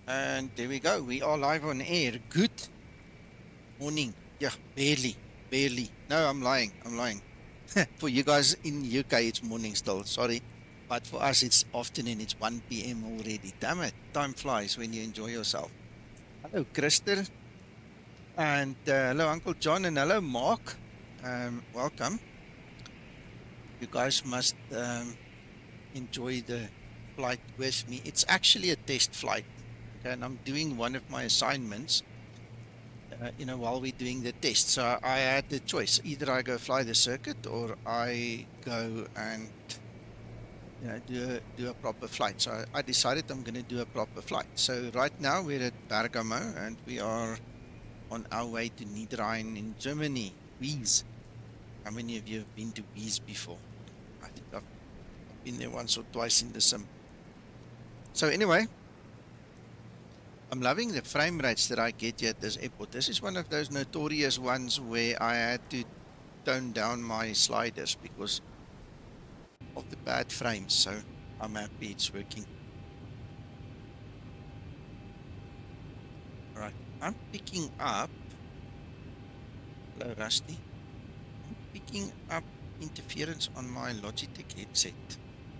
And there we go. We are live on air. Good morning. Yeah, barely. No, I'm lying. For you guys in UK, it's morning still. Sorry. But for us, it's afternoon. It's 1 p.m. already. Damn it. Time flies when you enjoy yourself. Hello, Crystal. And hello, Uncle John. And hello, Mark. Welcome. You guys must enjoy the flight with me. It's actually a test flight. Okay, and I'm doing one of my assignments, while we're doing the test. So I had the choice. Either I go fly the circuit or I go and do a proper flight. So I decided I'm going to do a proper flight. So right now we're at Bergamo and we are on our way to Niederrhein in Germany. Wies. How many of you have been to Wies before? I think I've been there once or twice in the sim. So anyway, I'm loving the frame rates that I get here at this airport. This is one of those notorious ones where I had to tone down my sliders because of the bad frames. So I'm happy it's working. All right, I'm picking up. Hello, Rusty. I'm picking up interference on my Logitech headset.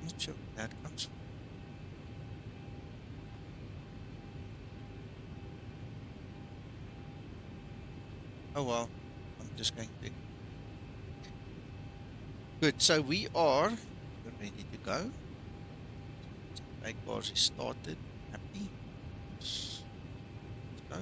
I'm not sure where that comes from. Oh well, I'm just going to. Good, so we are ready to go. Brake bars is started. Happy. Let's go.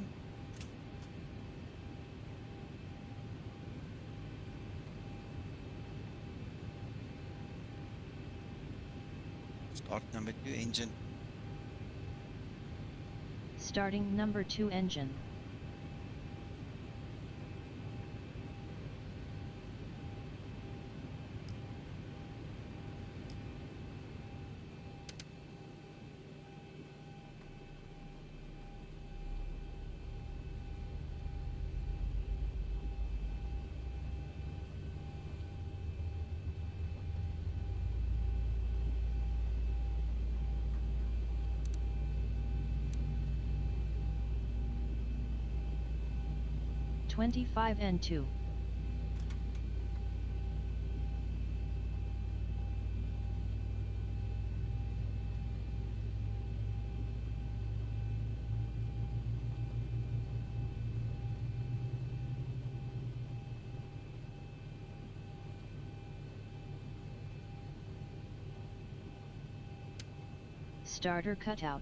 Start number 2 engine. Starting number 2 engine. N2. Starter cutout.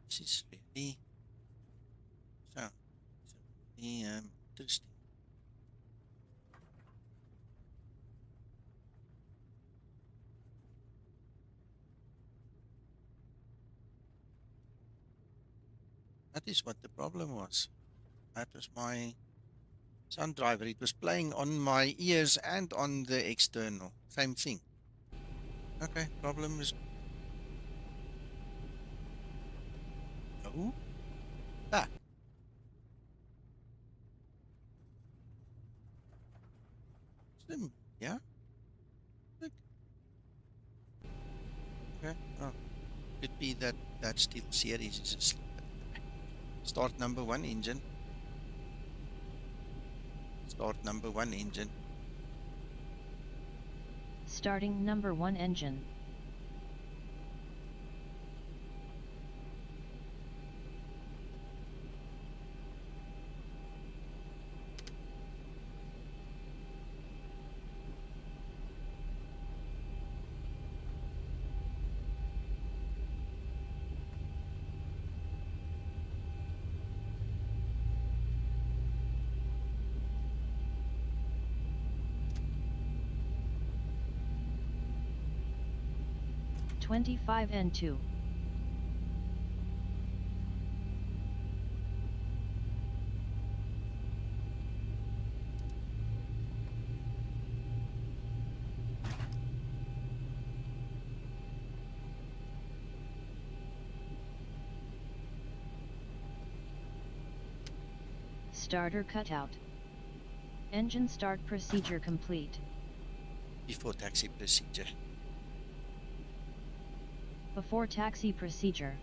This is really interesting. That is what the problem was. That was my sound driver. It was playing on my ears and on the external. Same thing. Okay, problem is no back. Yeah. Okay. Oh, could be that still series is a slip. Start number 1 engine. Start number 1 engine. Starting number 1 engine. N2. Starter cutout. Engine start procedure complete. before taxi procedure. Before taxi procedure.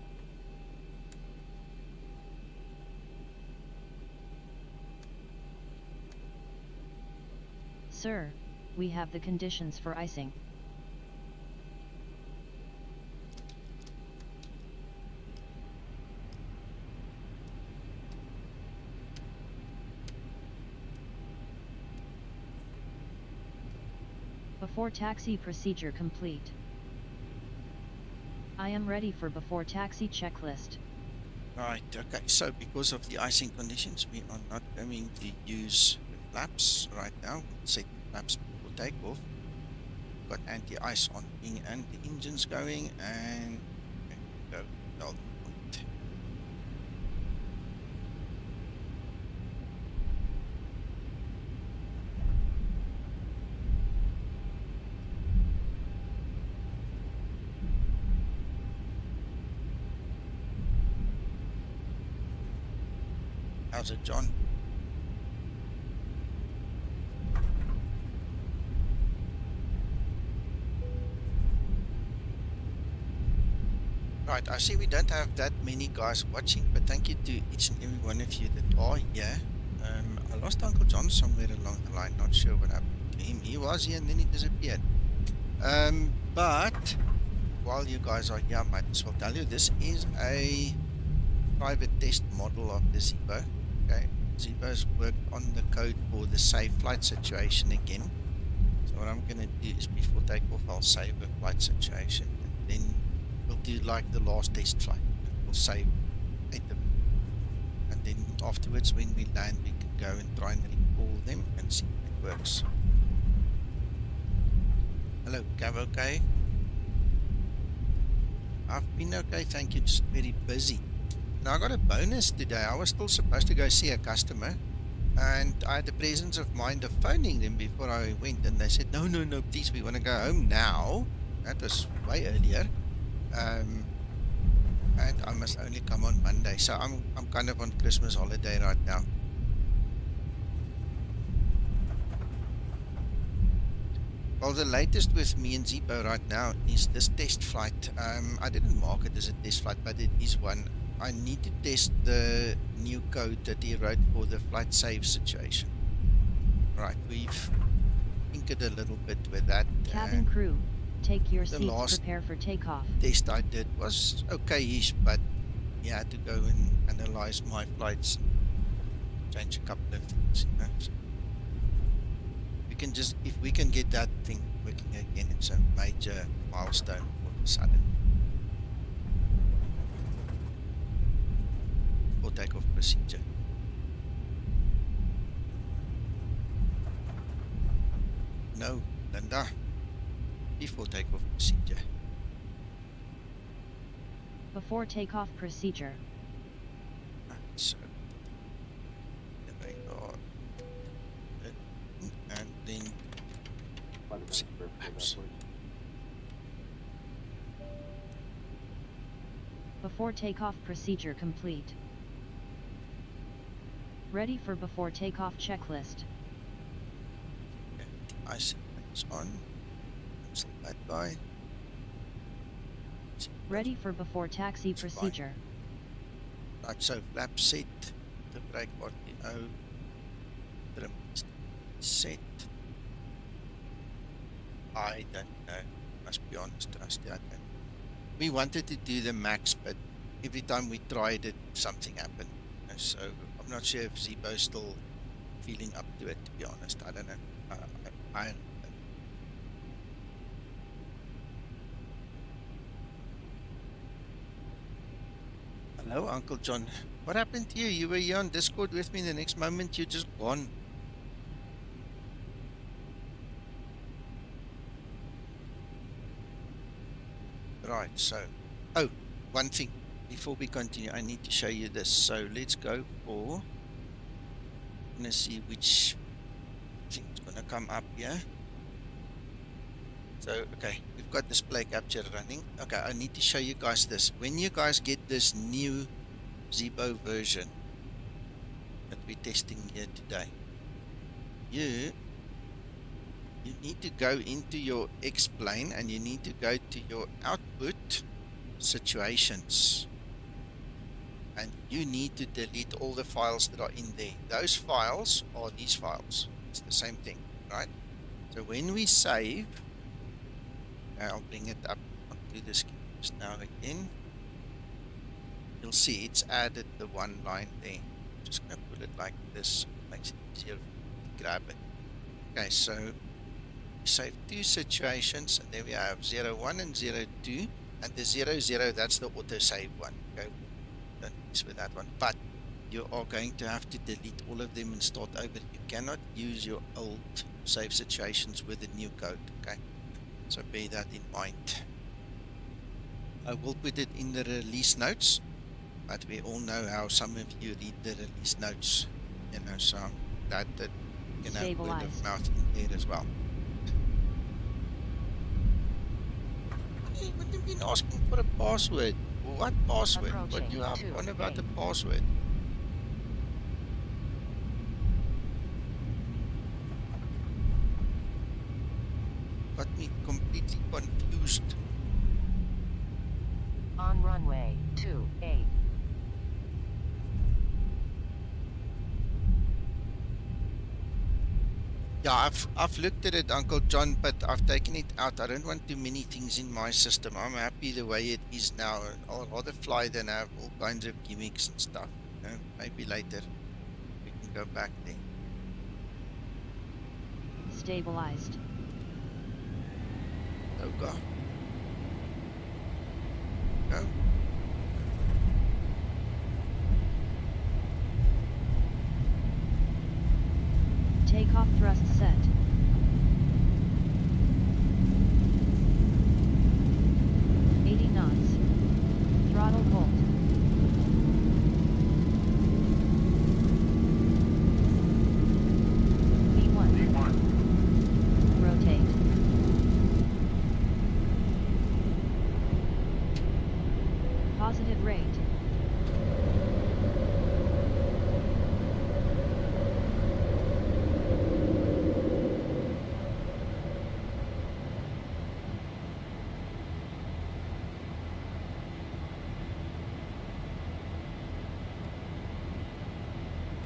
Sir, we have the conditions for icing. Before taxi procedure complete. I am ready for before taxi checklist. Right, okay, so because of the icing conditions, we are not going to use the flaps right now. We'll set the flaps before takeoff. Got anti-ice on wing and the engines going, and go well point. How's it, John? Right, I see we don't have that many guys watching, but thank you to each and every one of you that are here. I lost Uncle John somewhere along the line, not sure what happened to him. He was here and then he disappeared. But while you guys are here, I might as well tell you, this is a private test model of the Zibo. Okay, Zibo's worked on the code for the safe flight situation again. So what I'm going to do is before takeoff, I'll save a flight situation, and then we'll do like the last test flight. We'll save 8 of them, and then afterwards when we land we can go and try and recall them and see if it works. Hello, Gav, okay? I've been okay, thank you, just very busy. Now I got a bonus today. I was still supposed to go see a customer, and I had the presence of mind of phoning them before I went, and they said, no, please, we want to go home now. That was way earlier. And I must only come on Monday, so I'm kind of on Christmas holiday right now. Well, the latest with me and Zibo right now is this test flight. I didn't mark it as a test flight, but it is one. I need to test the new code that he wrote for the flight save situation. Right, we've tinkered a little bit with that. Cabin crew, take your seats, prepare for takeoff. Test I did was okay-ish, but you had to go and analyze my flights, change a couple of things, you know. So we can just, if we can get that thing working again, it's a major milestone all of a sudden. For takeoff procedure. No, Linda. Before takeoff procedure. Before takeoff procedure. So the radar, and then before takeoff procedure complete. Ready for before takeoff checklist. I set things on. Cancel that by. Ready for before taxi procedure. Right, so flap set, the brake RTO, trim set. I don't know, must be honest, Rusty, I don't know. We wanted to do the max, but every time we tried it, something happened. So I'm not sure if Zibo's still feeling up to it, to be honest. I don't know. I don't know. Hello, Uncle John. What happened to you? You were here on Discord with me, the next moment you're just gone. Right, so, oh, one thing before we continue, I need to show you this. So let's go for, I'm gonna see which thing's gonna come up here. So, okay, we've got display capture running. Okay, I need to show you guys this. When you guys get this new Zibo version that we're testing here today, you you need to go into your X-plane and you need to go to your output situations. And you need to delete all the files that are in there. Those files are these files. It's the same thing, right? So when we save, I'll bring it up onto the screen just now again. You'll see it's added the one line there. I'm just going to put it like this. Makes it easier to grab it. Okay, so we save two situations, and there we have 01 and 02. And the 00, that's the autosave one. Okay, don't mess with that one. But you are going to have to delete all of them and start over. You cannot use your old save situations with the new code. Okay, so bear that in mind. I will put it in the release notes, but we all know how some of you read the release notes, you know, so that you can have word of mouth in there as well. Hey, what have you been asking for a password? What password? What you have on about the password? Got me completely confused. On runway 28. Yeah, I've looked at it, Uncle John, but I've taken it out. I don't want too many things in my system. I'm happy the way it is now. I'll rather fly than have all kinds of gimmicks and stuff. You know, maybe later we can go back there. Stabilized. Oh God. Go. Takeoff thrust set. Throttle hold. V1. Rotate. Positive rate.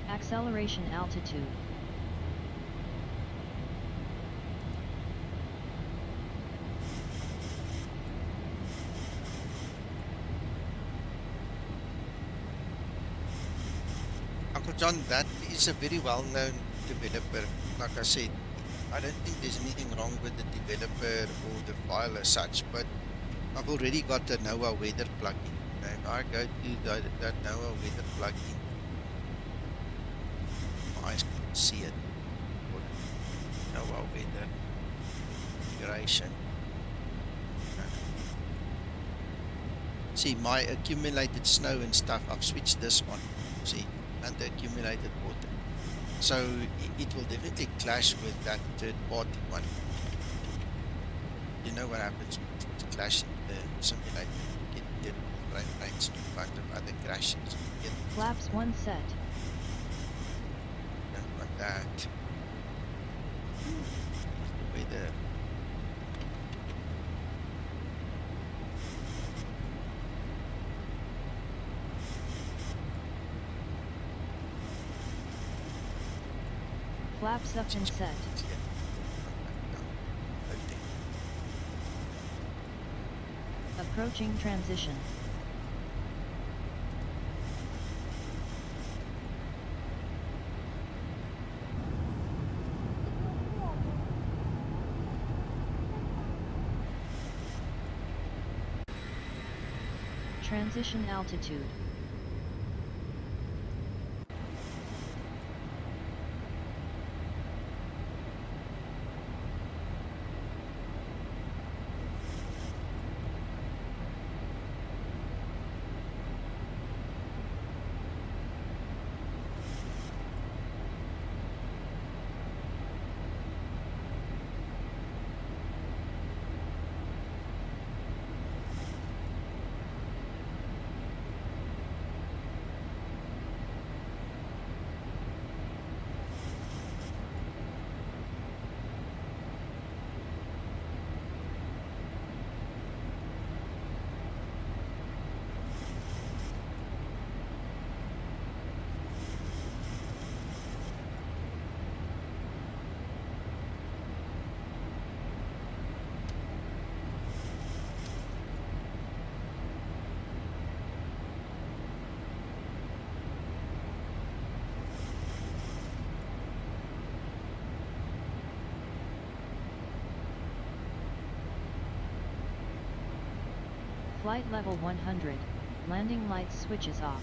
Acceleration altitude. Uncle John, that is a very well-known developer. Like I said, I don't think there's anything wrong with the developer or the file as such, but I've already got the NOAA weather plugin. And I go to that NOAA weather plugin. My eyes can see it. NOAA weather configuration. See, my accumulated snow and stuff, I've switched this on. See, and the accumulated water. So it will definitely clash with that third party one. You know what happens when it's clashing the simulator. You get frame rates and a bunch of other crashes. Flaps 1 set. Don't want that. The weather. Flaps up and set. Approaching transition. Transition altitude. Flight level 100, landing lights switches off.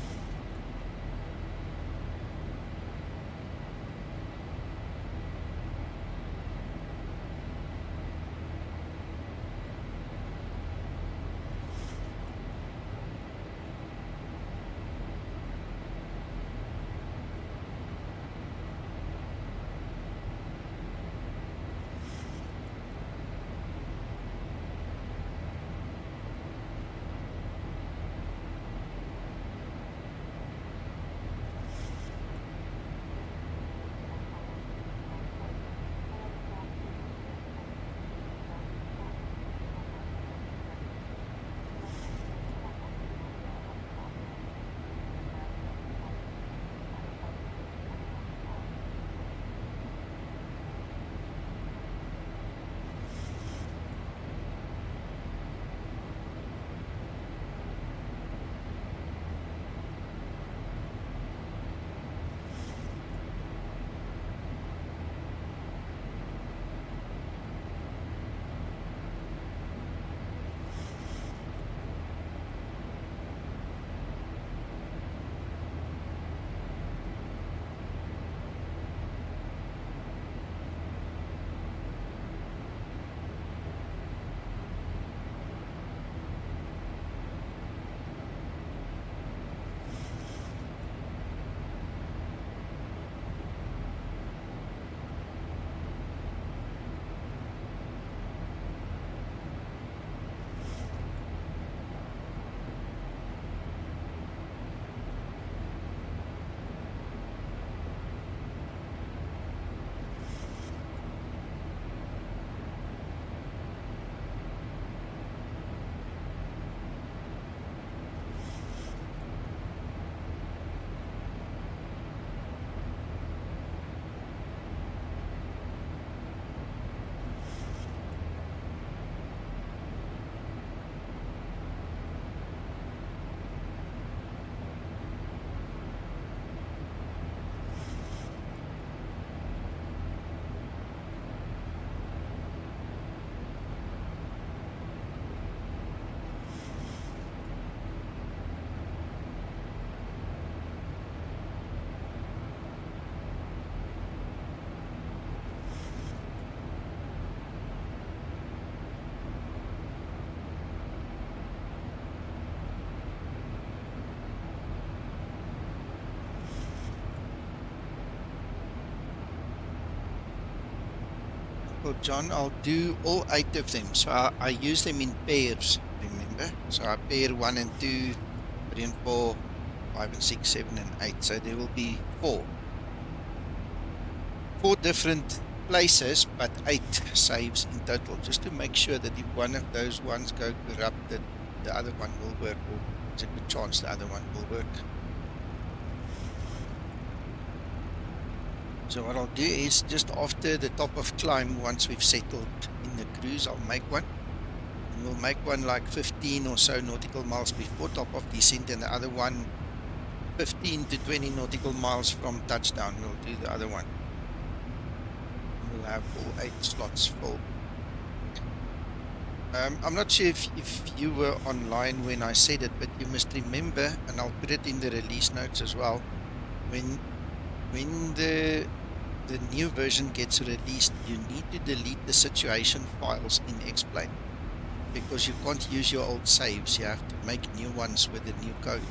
Well, John, I'll do all 8 of them. So I use them in pairs, remember? So I pair 1 and 2, 3 and 4, 5 and 6, 7 and 8. So there will be 4 different places, but 8 saves in total, just to make sure that if one of those ones go corrupt, that the other one will work, or there's a good chance the other one will work. So what I'll do is, just after the top of climb, once we've settled in the cruise, I'll make one. And we'll make one like 15 or so nautical miles before top of descent, and the other one 15 to 20 nautical miles from touchdown. We'll do the other one. We'll have all 8 slots full. I'm not sure if you were online when I said it, but you must remember, and I'll put it in the release notes as well, when the new version gets released, you need to delete the situation files in Explain, because you can't use your old saves. You have to make new ones with the new code.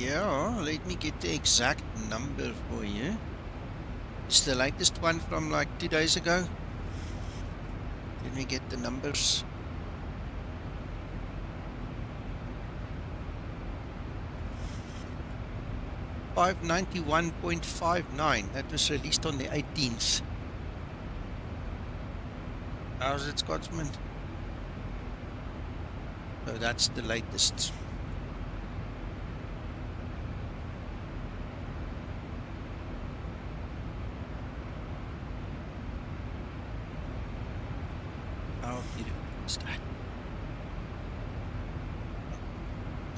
Yeah, let me get the exact number for you. It's the latest one from like 2 days ago. Let me get the numbers. $591.59. That was released on the 18th. How's it, Scotsman? So that's the latest. How beautiful is that?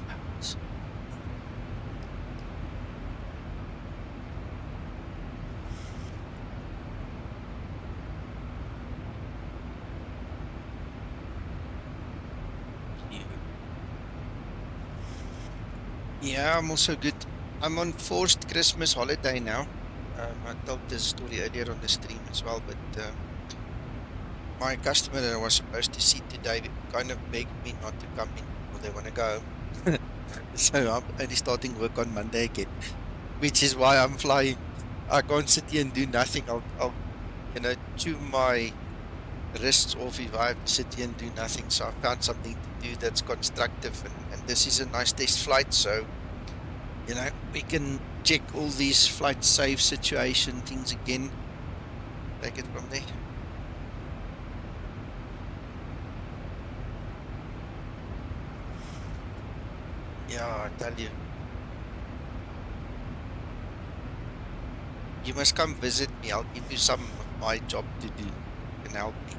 Clouds. Yeah, I'm also good. I'm on forced Christmas holiday now. I told this story earlier on the stream as well, but my customer that I was supposed to see today kind of begged me not to come in, or they want to go home. So I'm only starting work on Monday again, which is why I'm flying. I can't sit here and do nothing. I'll chew my wrists off if I have to sit here and do nothing. So I found something to do that's constructive, and this is a nice test flight, so we can check all these flight safe situation things again. Take it from there. Yeah, I tell you. You must come visit me. I'll give you some of my job to do. You can help me.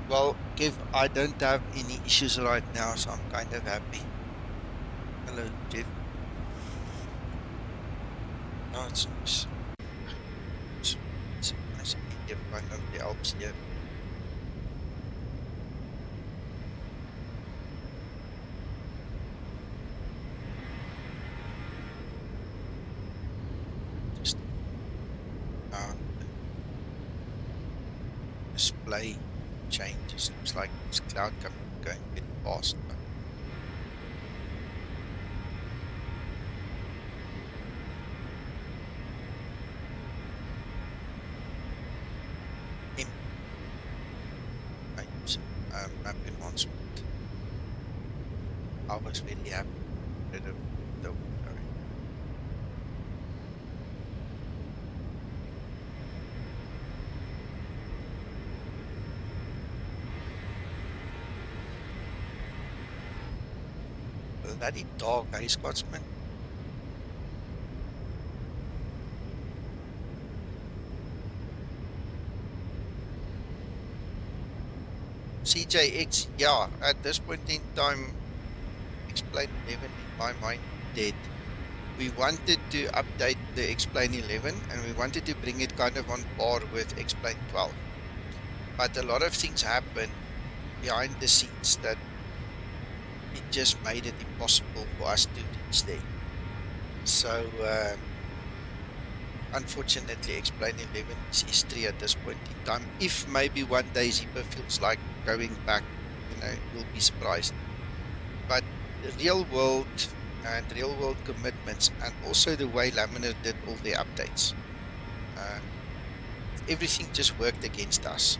Well, Kev, I don't have any issues right now, so I'm kind of happy. Hello, Jeff. No, it's nice. It's nice if nobody helps here. Just display changes. Looks like this cloud going a bit fast. Map enhancement. I was really happy with the bloody dog, hey Scotsman. CJX, yeah, at this point in time, Explain 11 in my mind dead. We wanted to update the Explain 11 and we wanted to bring it kind of on par with Explain 12. But a lot of things happen behind the scenes that it just made it impossible for us to reach there. So, unfortunately, Explain 11 is history at this point in time. If maybe one day Zipper feels like going back, you'll be surprised. But the real world and real world commitments, and also the way Laminar did all their updates, everything just worked against us,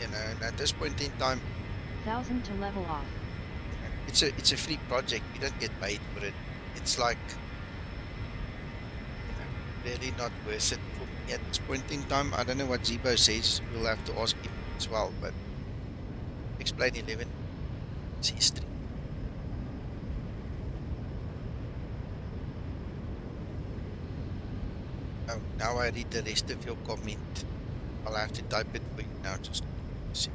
and at this point in time, 1,000 to level off. It's a free project. We don't get paid for it. It's like really not worth it for me at this point in time. I don't know what Zibo says. We'll have to ask him as well. But Explain 11 is history. Oh, now I read the rest of your comment. I'll have to type it for you now. Just see.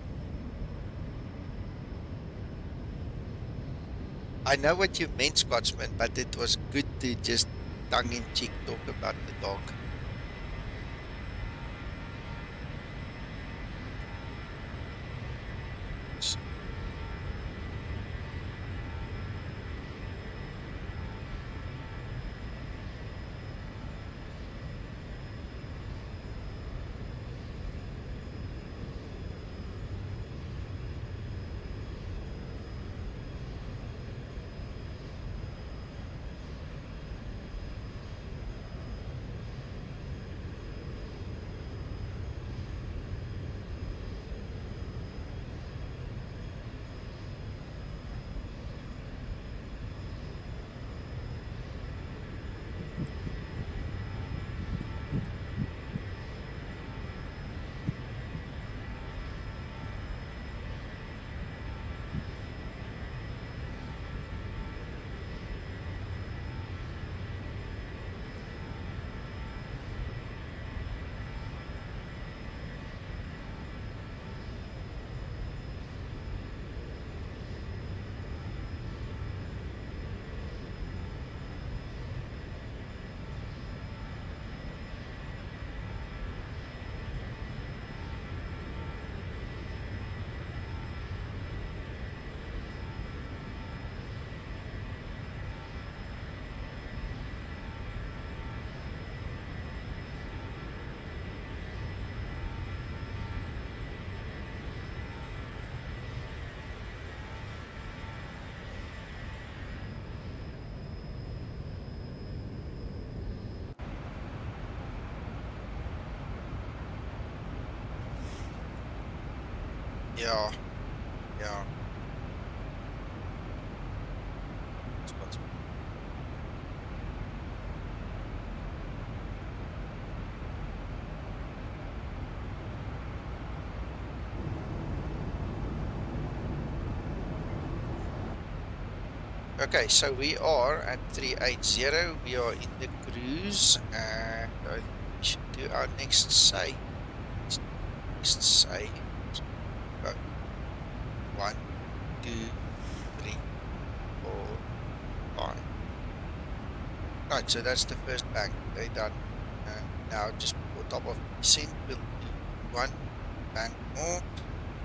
I know what you meant, Scotsman, but it was good to just tongue-in-cheek talk about the dog. Yeah, yeah. Scotsman. Okay, so we are at 380. We are in the cruise, and I think we should do our next save. Next save. Go. 1, 2, 3, 4, 5. Right, so that's the first bank. They done. Now just before top of descent, we'll do 1 bank more,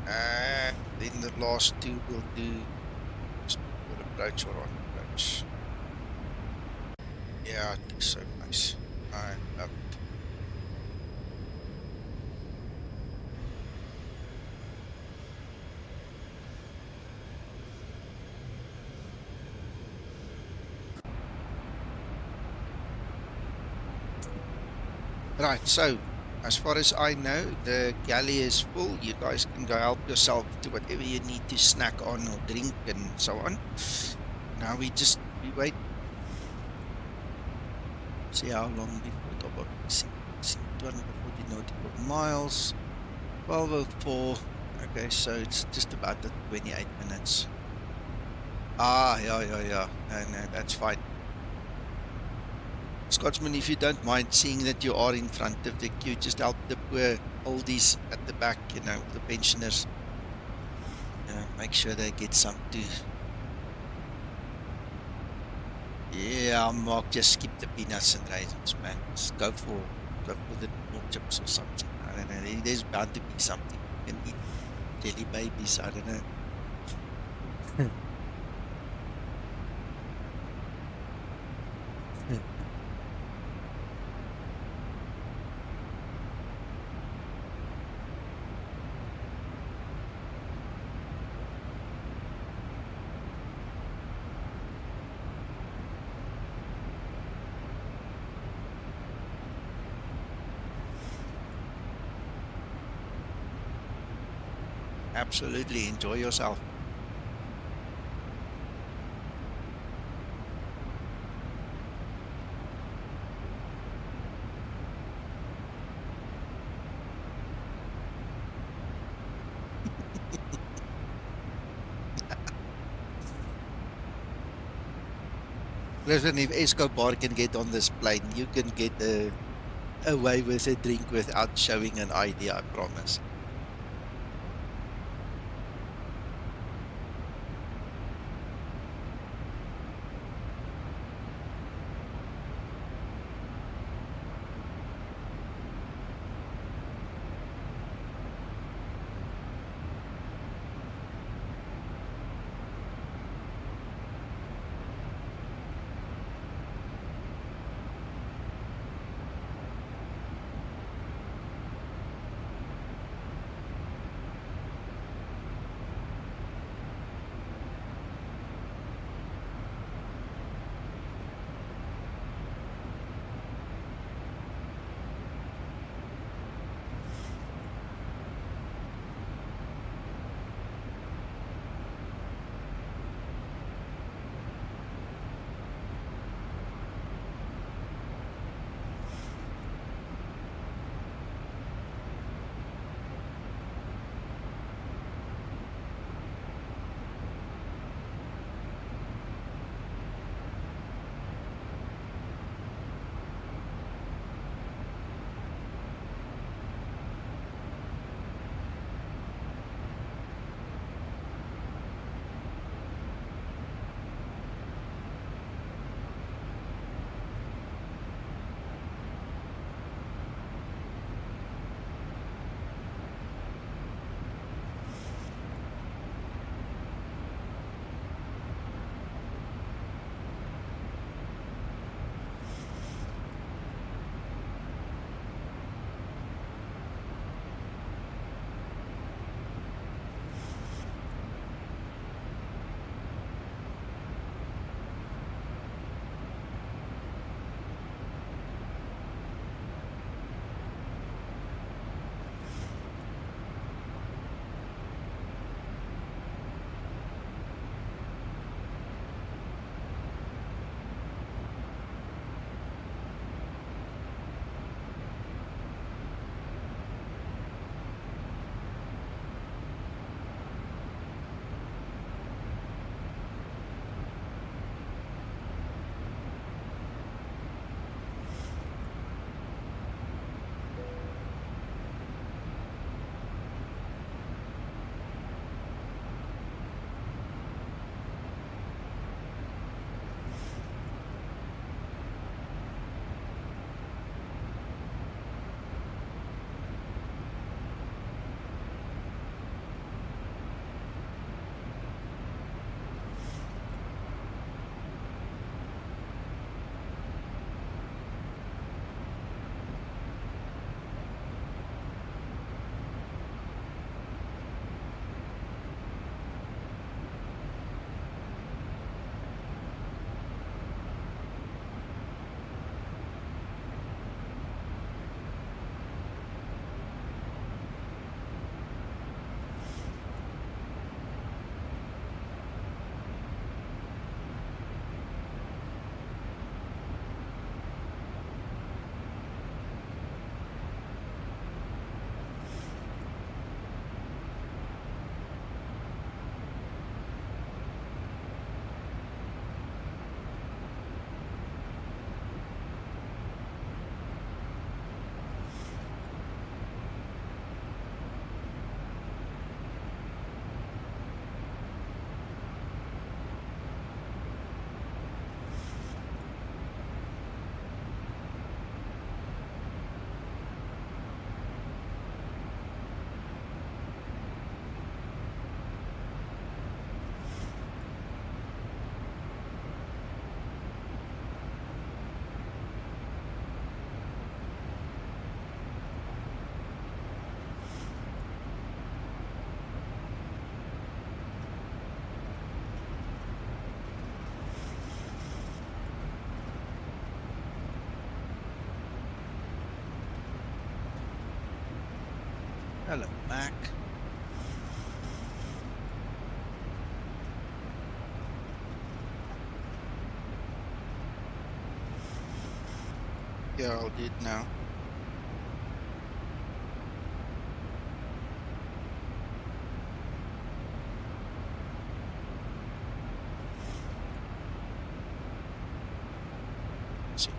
and then the last 2 we'll do just before approach or on approach. Yeah, it looks so nice. I love it. Right, so as far as I know, the galley is full. You guys can go help yourself to whatever you need to snack on or drink and so on. Now we wait. See how long before top of 240 nautical miles. 12:04. Okay, so it's just about the 28 minutes. Ah, yeah. No, that's fine. Scotsman, if you don't mind, seeing that you are in front of the queue, just help the poor oldies at the back, you know, the pensioners. Make sure they get some too. Yeah, Mark, just skip the peanuts and raisins, man. Just go for the normal chips or something. I don't know. There's bound to be something. You can eat jelly babies. I don't know. Absolutely. Enjoy yourself. Listen, if Escobar can get on this plane, you can get away with a drink without showing an ID, I promise. Hello, Mac. Yeah, I'll do it now. Let's see.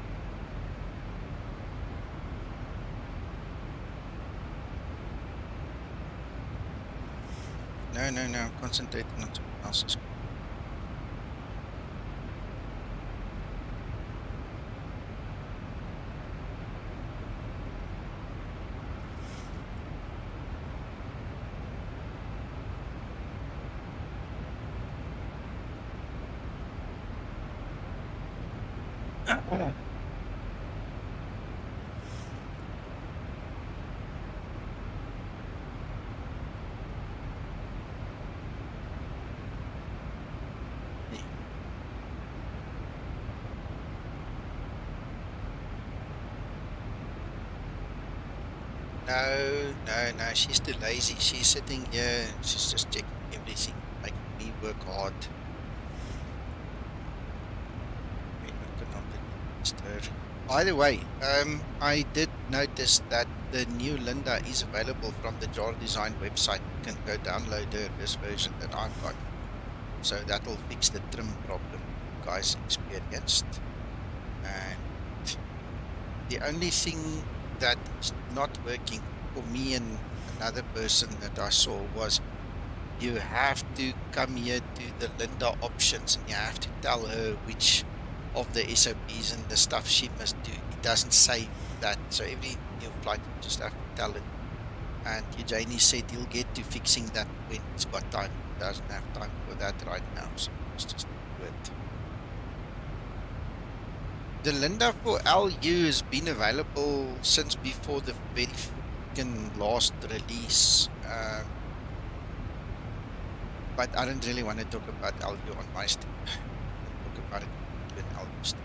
No, concentrating on something else. No, she's too lazy. She's sitting here and she's just checking everything, making me work hard. By the way, I did notice that the new Linda is available from the JarDesign website. You can go download this version that I've got. So that will fix the trim problem you guys experienced. And the only thing that is not working for me and another person that I saw was you have to come here to the Linda options and you have to tell her which of the SOPs and the stuff she must do. It doesn't say that, so every new flight you just have to tell it. And Eugenie said he'll get to fixing that when he's got time. He doesn't have time for that right now, so let's just do it. The Linda for LU has been available since before the very freaking last release, but I don't really want to talk about LU on my stream. I'll talk about it in LU stream.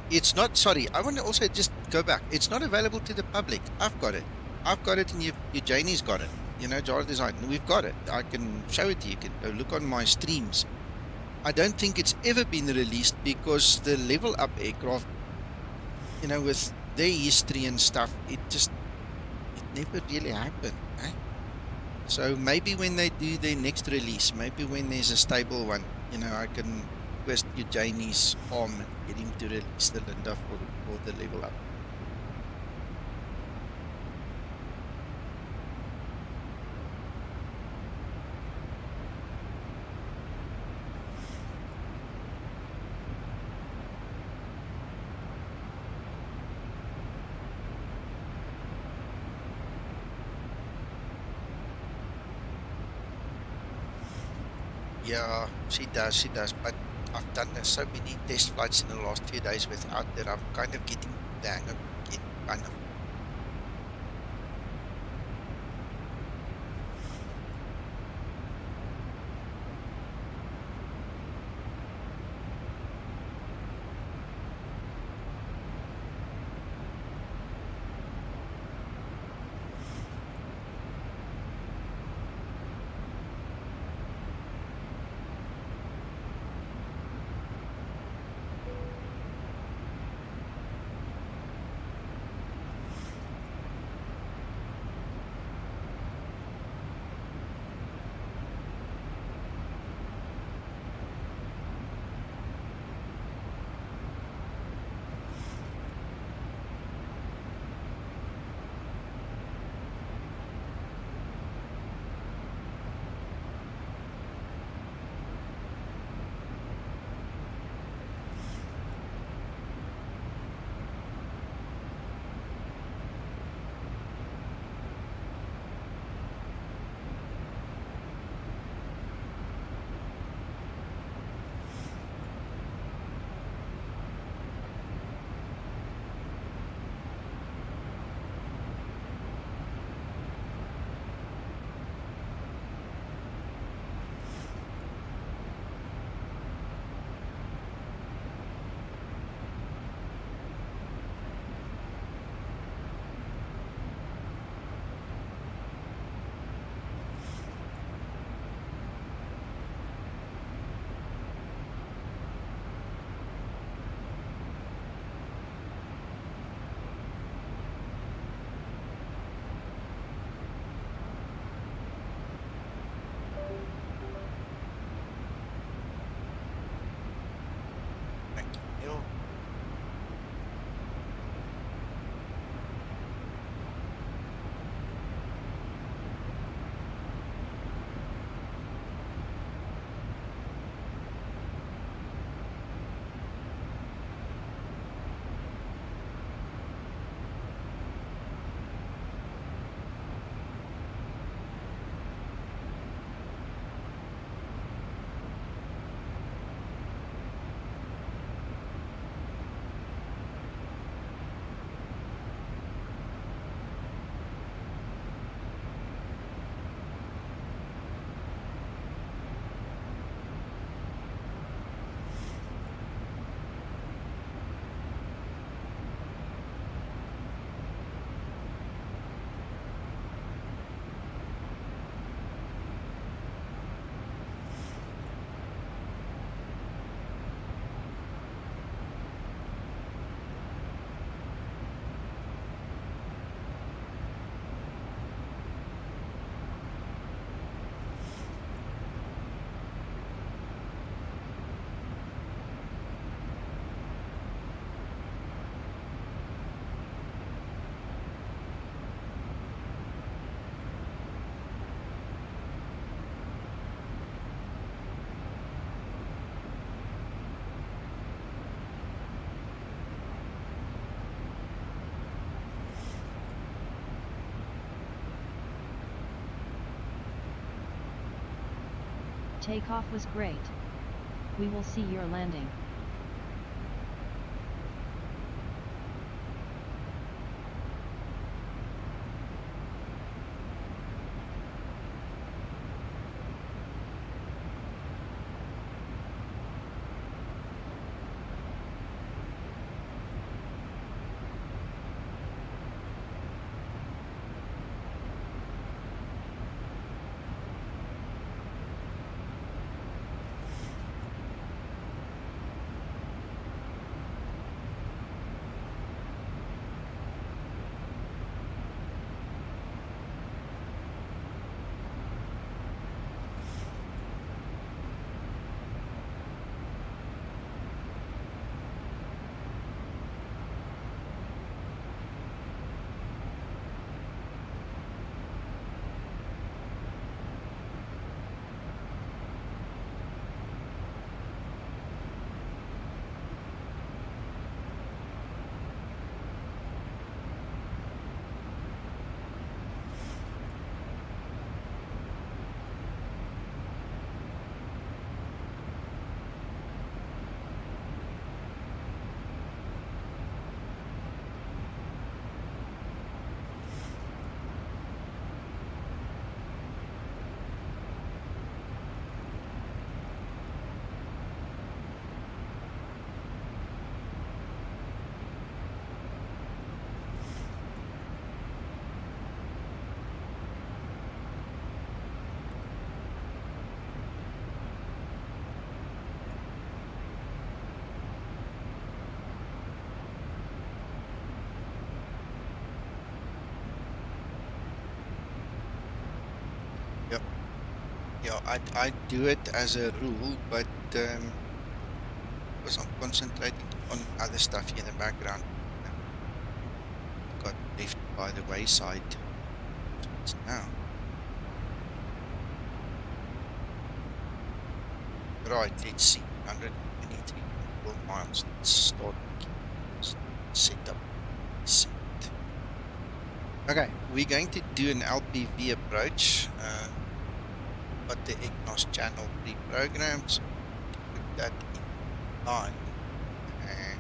It's not, sorry, I want to also just go back. It's not available to the public. I've got it. I've got it and Eugenie's got it. You know, JarDesign, we've got it. I can show it to you. You can go look on my streams. I don't think it's ever been released because the level up aircraft, you know, with their history and stuff, it never really happened. Eh? So maybe when they do their next release, maybe when there's a stable one, you know, I can request Eugenie's arm and get him to release the Linda for the level up. Yeah, she does, but I've done so many test flights in the last few days without that. I'm kind of getting the hang of it, kind of. Takeoff was great. We will see your landing. Yeah, I do it as a rule, but because I'm concentrating on other stuff here in the background, got left by the wayside. It's now. Right, let's see. 123 miles. Let's start set up. Okay, we're going to do an LPV approach. But the EGNOS channel pre-programmed, so put that in line. And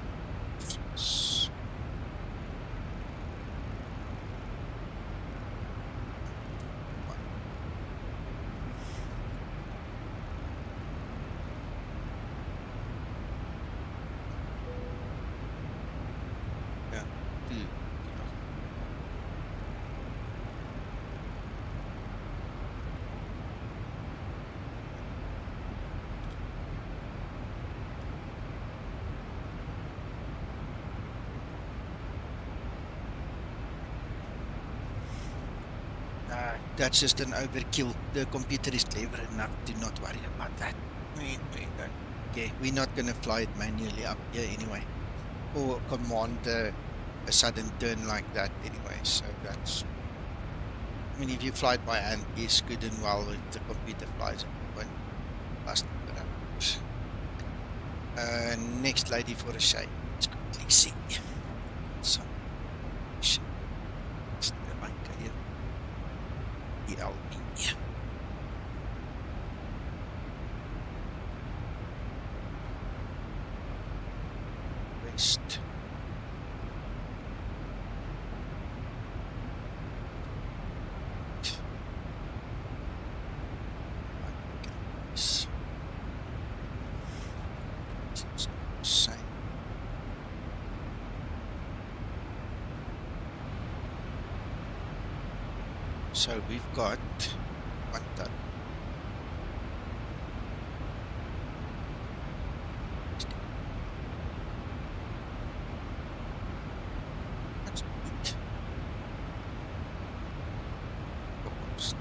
yeah, that's just an overkill. The computer is clever enough to not worry about that. We don't. Okay, we're not going to fly it manually up here anyway, or command a sudden turn like that anyway. So that's. I mean, if you fly it by hand, yes, good and well. If the computer flies it, won't bust it up. Next lady for a shade. Let's quickly see. So. EDLV. West. So we've got one done. That's good. Oops.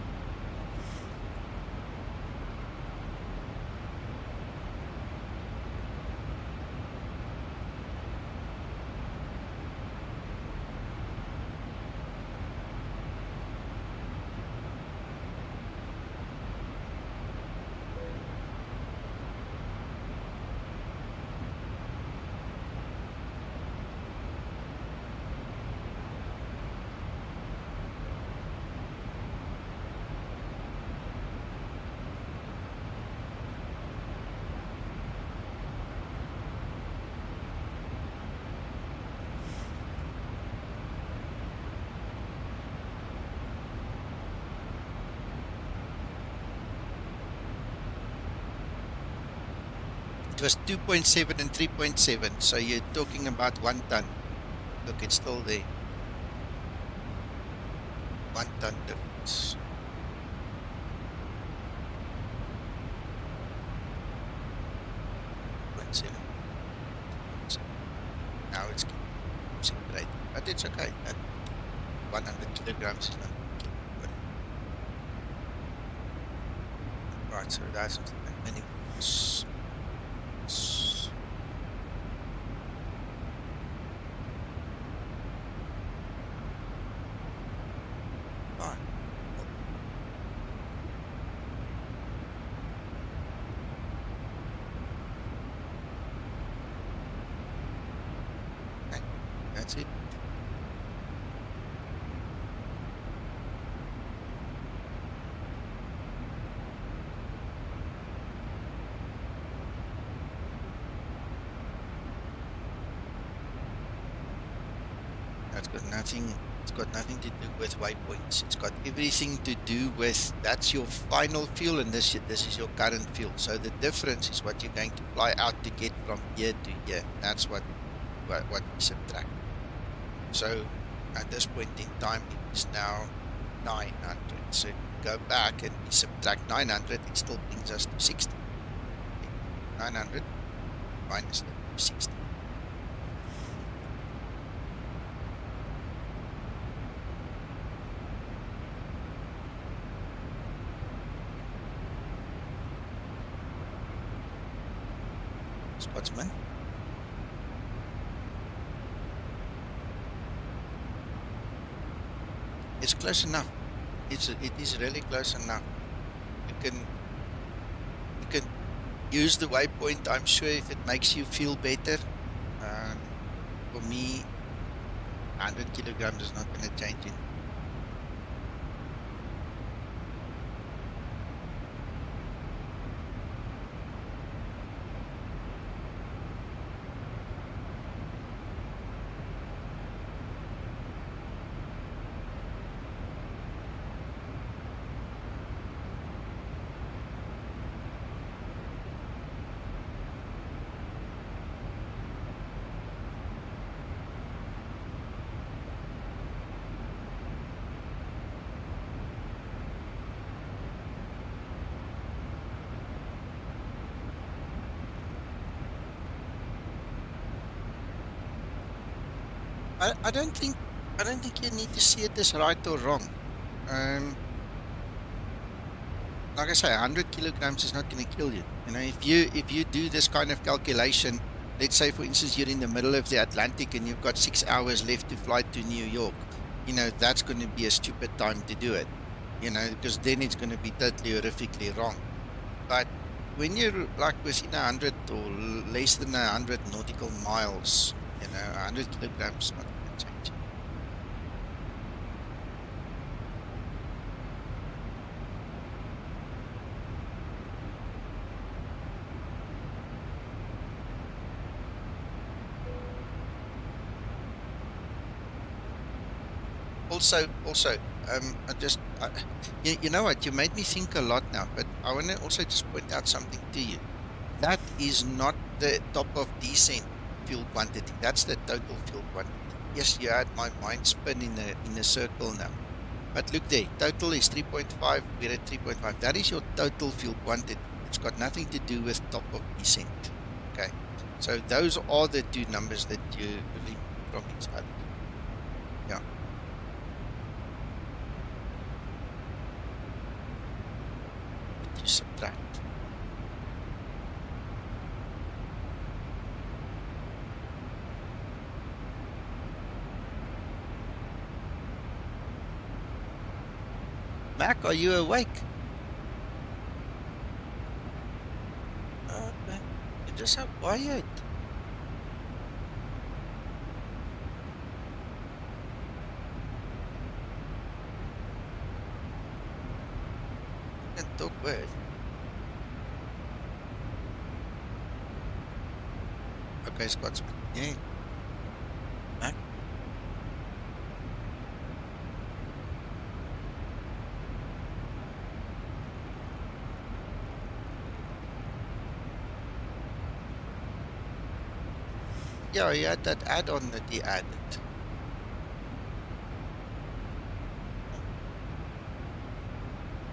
It was 2.7 and 3.7, so you're talking about 1 ton. Look, it's still there. 1 ton difference. Now it's separated, but it's okay. At 100 kilograms is not good. Right, so that's the minimum. Fine. Okay, that's it. That's got nothing. It's got nothing to do with waypoints. It's got everything to do with that's your final fuel, and this is your current fuel. So the difference is what you're going to fly out to get from here to here. That's what we subtract. So at this point in time, it's now 900. So go back and we subtract 900. It still brings us to 60. 900 minus the 60. Scotsman. It's close enough. It is really close enough. You can use the waypoint. I'm sure if it makes you feel better. For me, 100 kilograms is not going to change it. I don't think you need to see it as right or wrong. Like I say, 100 kilograms is not going to kill you. You know, if you do this kind of calculation, let's say for instance you're in the middle of the Atlantic and you've got 6 hours left to fly to New York, you know, that's going to be a stupid time to do it. You know, because then it's going to be totally horrifically wrong. But when you're like within 100 or less than 100 nautical miles, you know, 100 kilograms is not going to change. Also, you know what? You made me think a lot now, but I want to also just point out something to you. That is not the top of descent fuel quantity. That's the total fuel quantity. Yes, you had my mind spin in a circle now. But look there, total is 3.5, we're at 3.5. That is your total fuel quantity. It's got nothing to do with top of descent. Okay, so those are the two numbers that you remove from each other. Yeah. You subtract. Mac, are you awake? Man, you're just so quiet. You can talk with. Okay, Scotsman. Yeah. Mac? Yeah, he had that add-on that he added.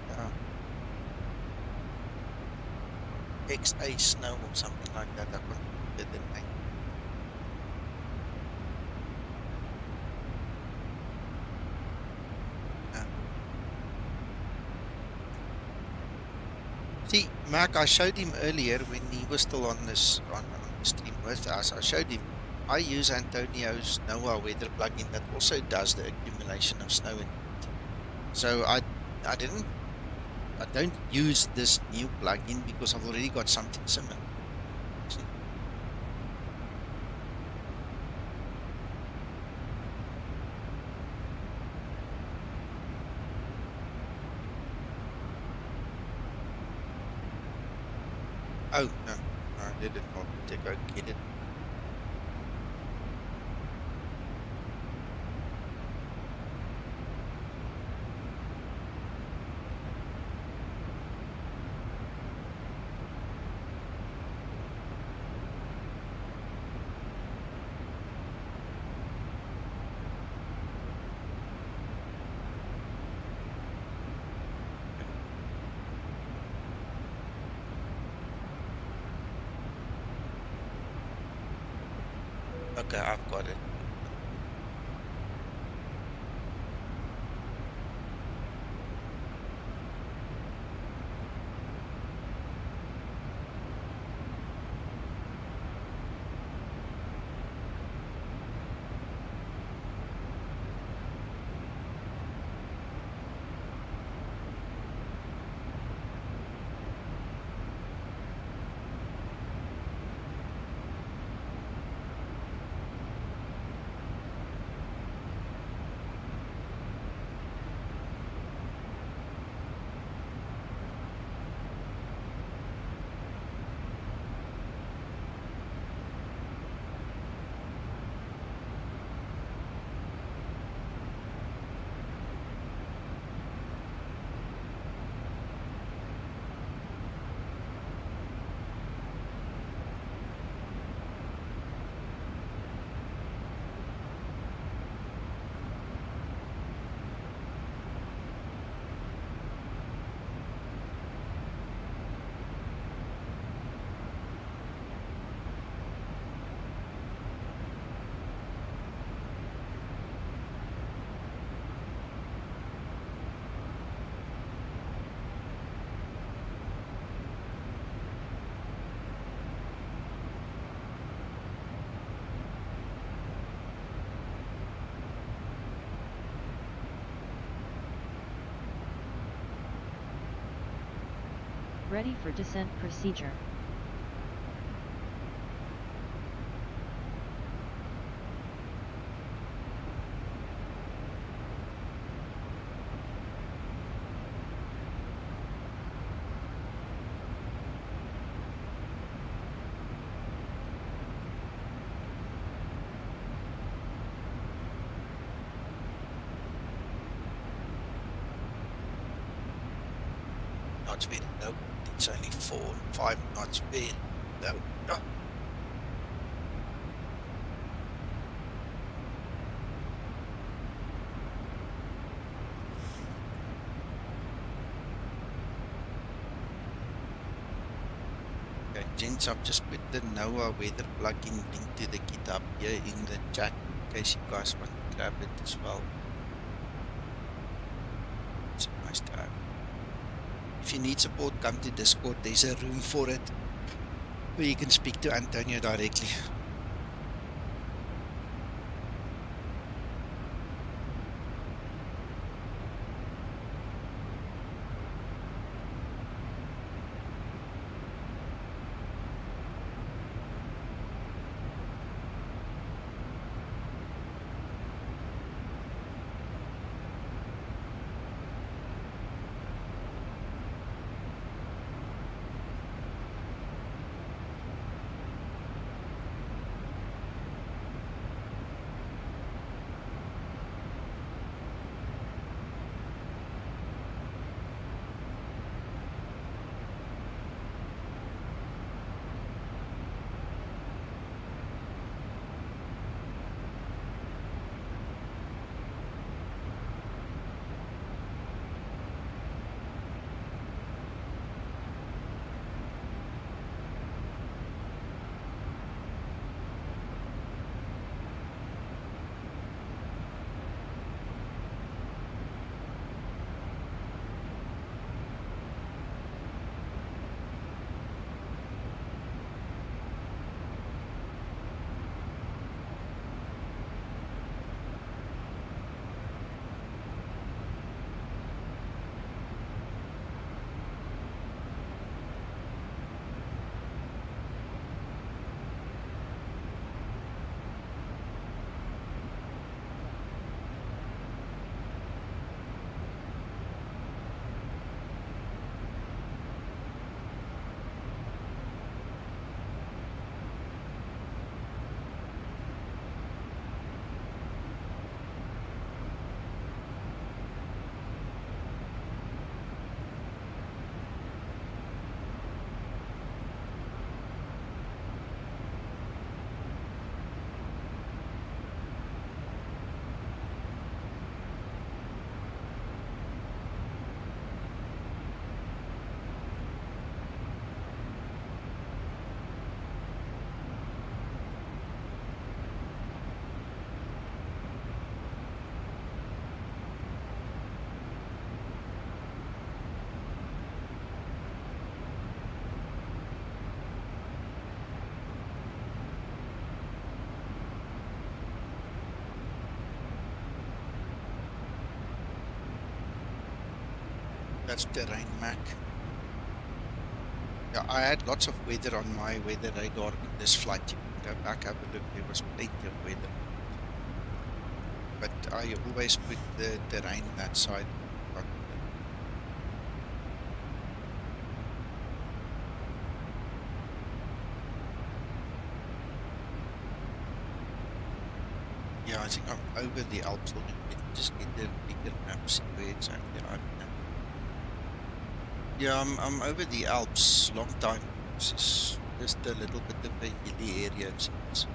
Yeah. XA Snow or something like that. I can't remember the name. Yeah. See, Mac, I showed him earlier when he was still on this on the stream with us. I showed him I use Antonio's NOAA weather plugin that also does the accumulation of snow and wind. So I don't use this new plugin because I've already got something similar. See? Oh no, I didn't want to go get it. Okay, I've got it. Ready for descent procedure. Knots very low. It's only 4 and 5 knots very low. Oh. Okay, gents, I've just put the NOAA weather plugin link to the GitHub here in the chat in case you guys want to grab it as well. It's nice to have. If you need support, come to Discord. There's a room for it where you can speak to Antonio directly. That's terrain Mac. Yeah, I had lots of weather on my weather radar in this flight. You can go back, have a look. There was plenty of weather. But I always put the terrain that side. Yeah, I think I'm over the Alps. Let me just get the bigger map, see where exactly I'm at. Yeah, I'm over the Alps. Long time. This is just a little bit of a hilly area. It seems.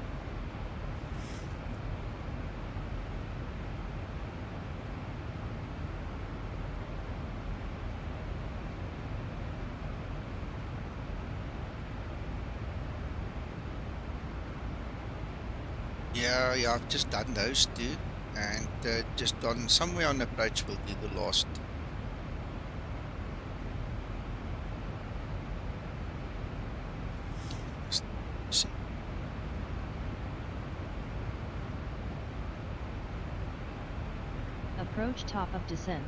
Yeah, I've just done those two, and just on somewhere on approach will do the last. See. Approach top of descent.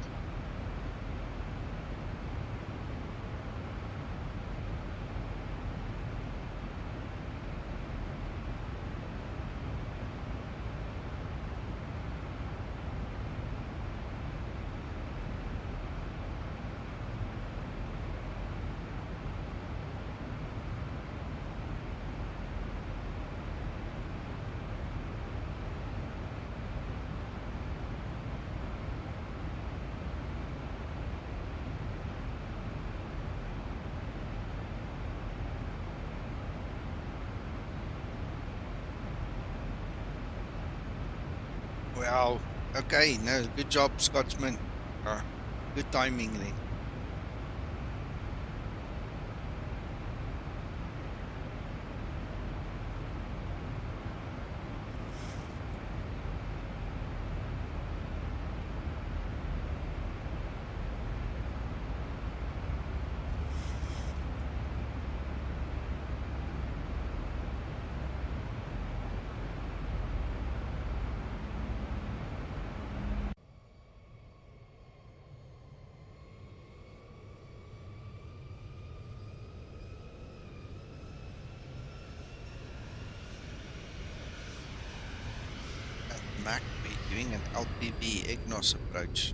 Wow. Okay. No, good job, Scotsman. Good timing then. Mac, we're doing an LPV EGNOS approach.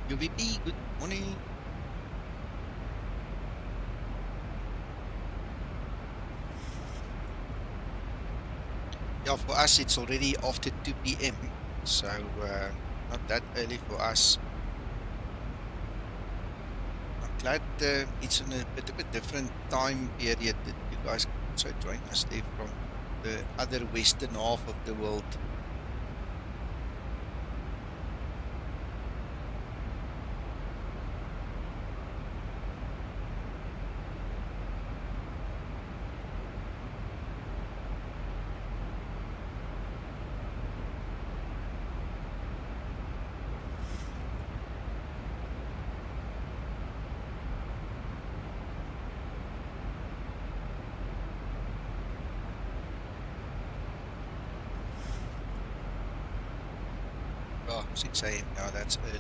UVP, good morning. Yeah, for us it's already after 2 p.m. So not that early for us. Not glad it's in a bit of a different time period that you guys can also join us there from the other western half of the world. Oh, 6 a.m. Yeah, that's early.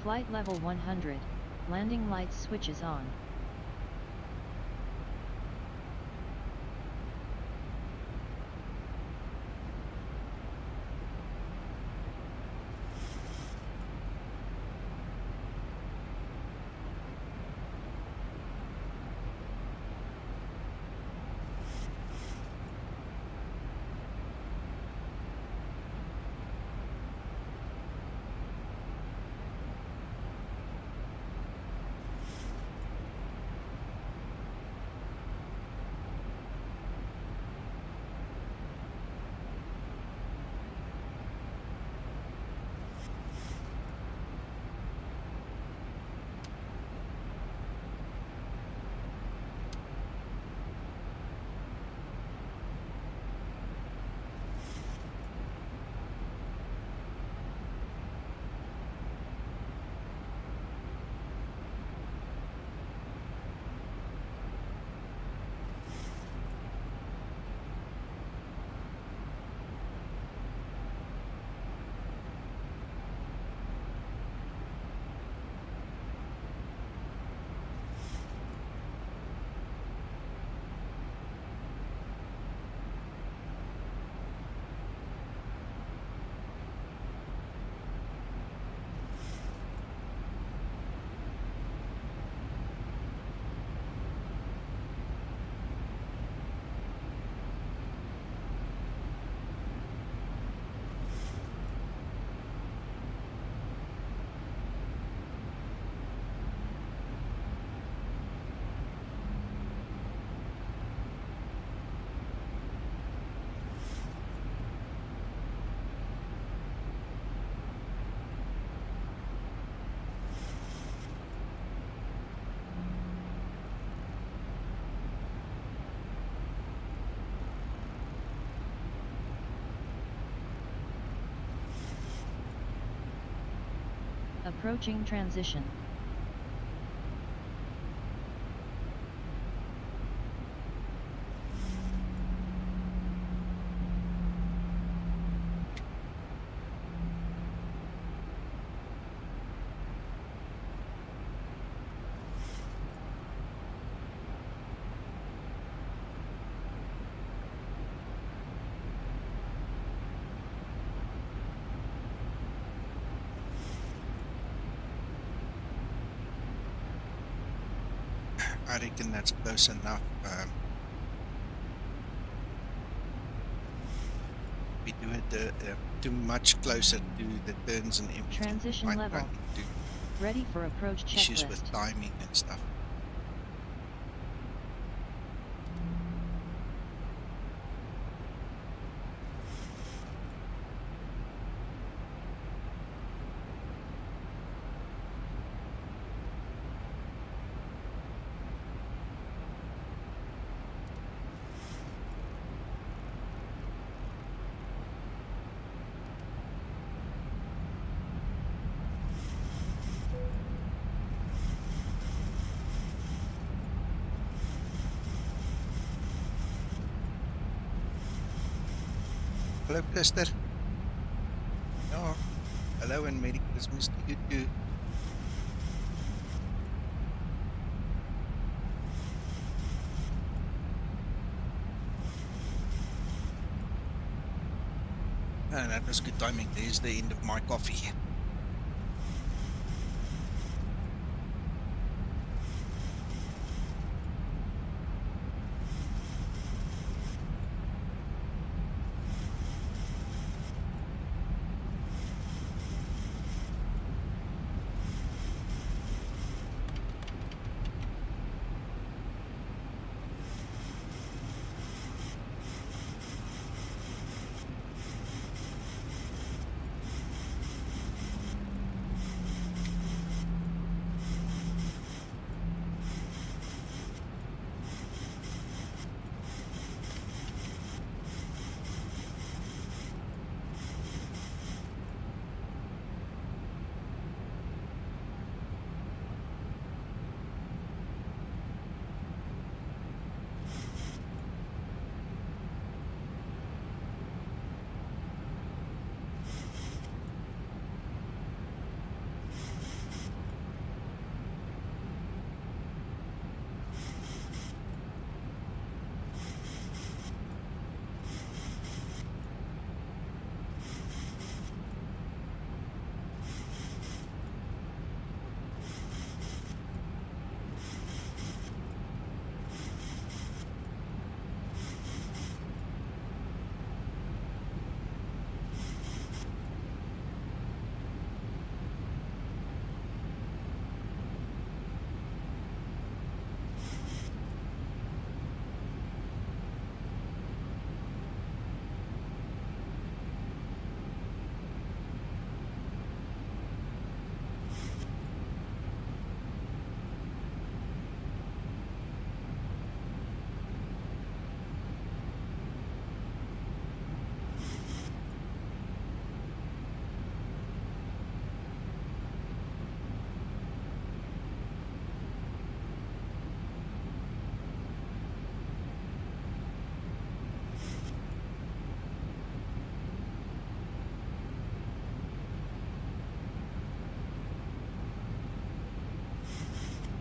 Flight level 100. Landing lights switches on. Approaching transition. I reckon that's close enough. We do it too much closer to the turns and everything. Transition Might level. run into Ready for approach issues checklist. with timing and stuff. Hello, Chester. No. Hello and Merry Christmas to you too. That was good timing. There's the end of my coffee.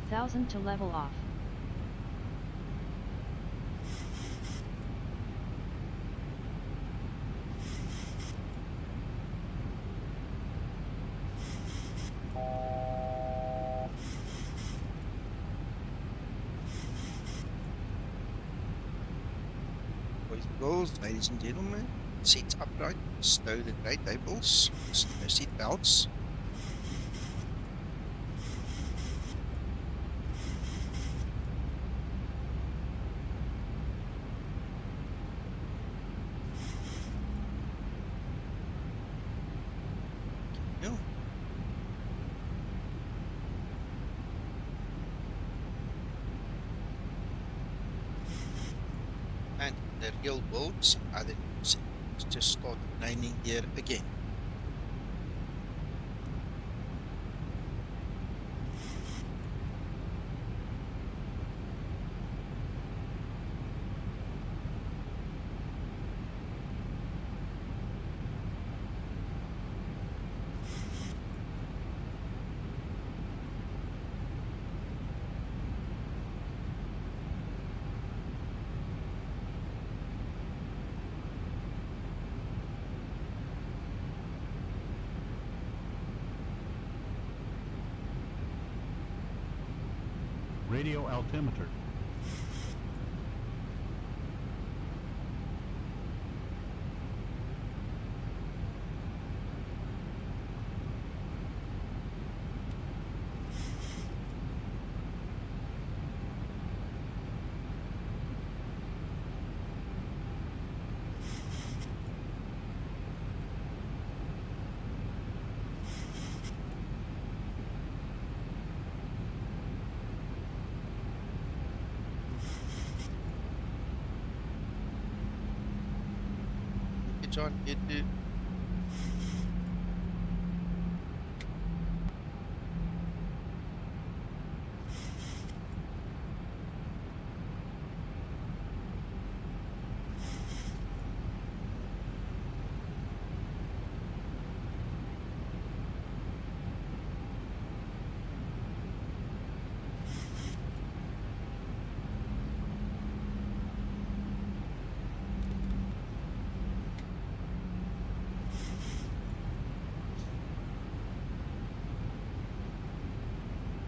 1000 to level off. Boys and girls, ladies and gentlemen, seats upright, stow the tray tables, no seat belts. Yeah. And the real world, some other news, it's just started raining here again. Radio altimeter. John, you do.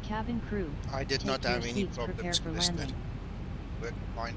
Cabin crew, I did take not your have any seats, prepare problems for with that. landing. Worked fine.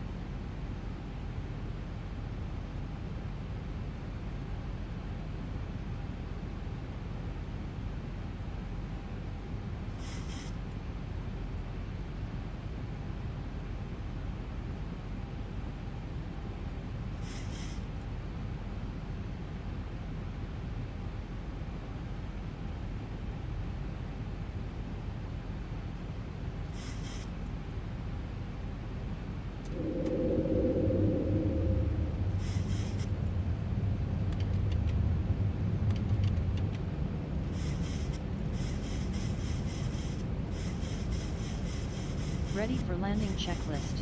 Ready for landing checklist.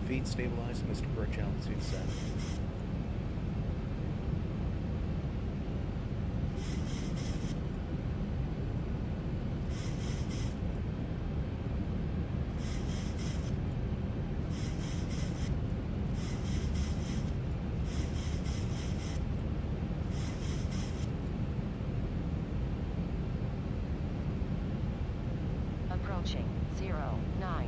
Feet stabilized, Mr. Birch, altitude set. Approaching 09.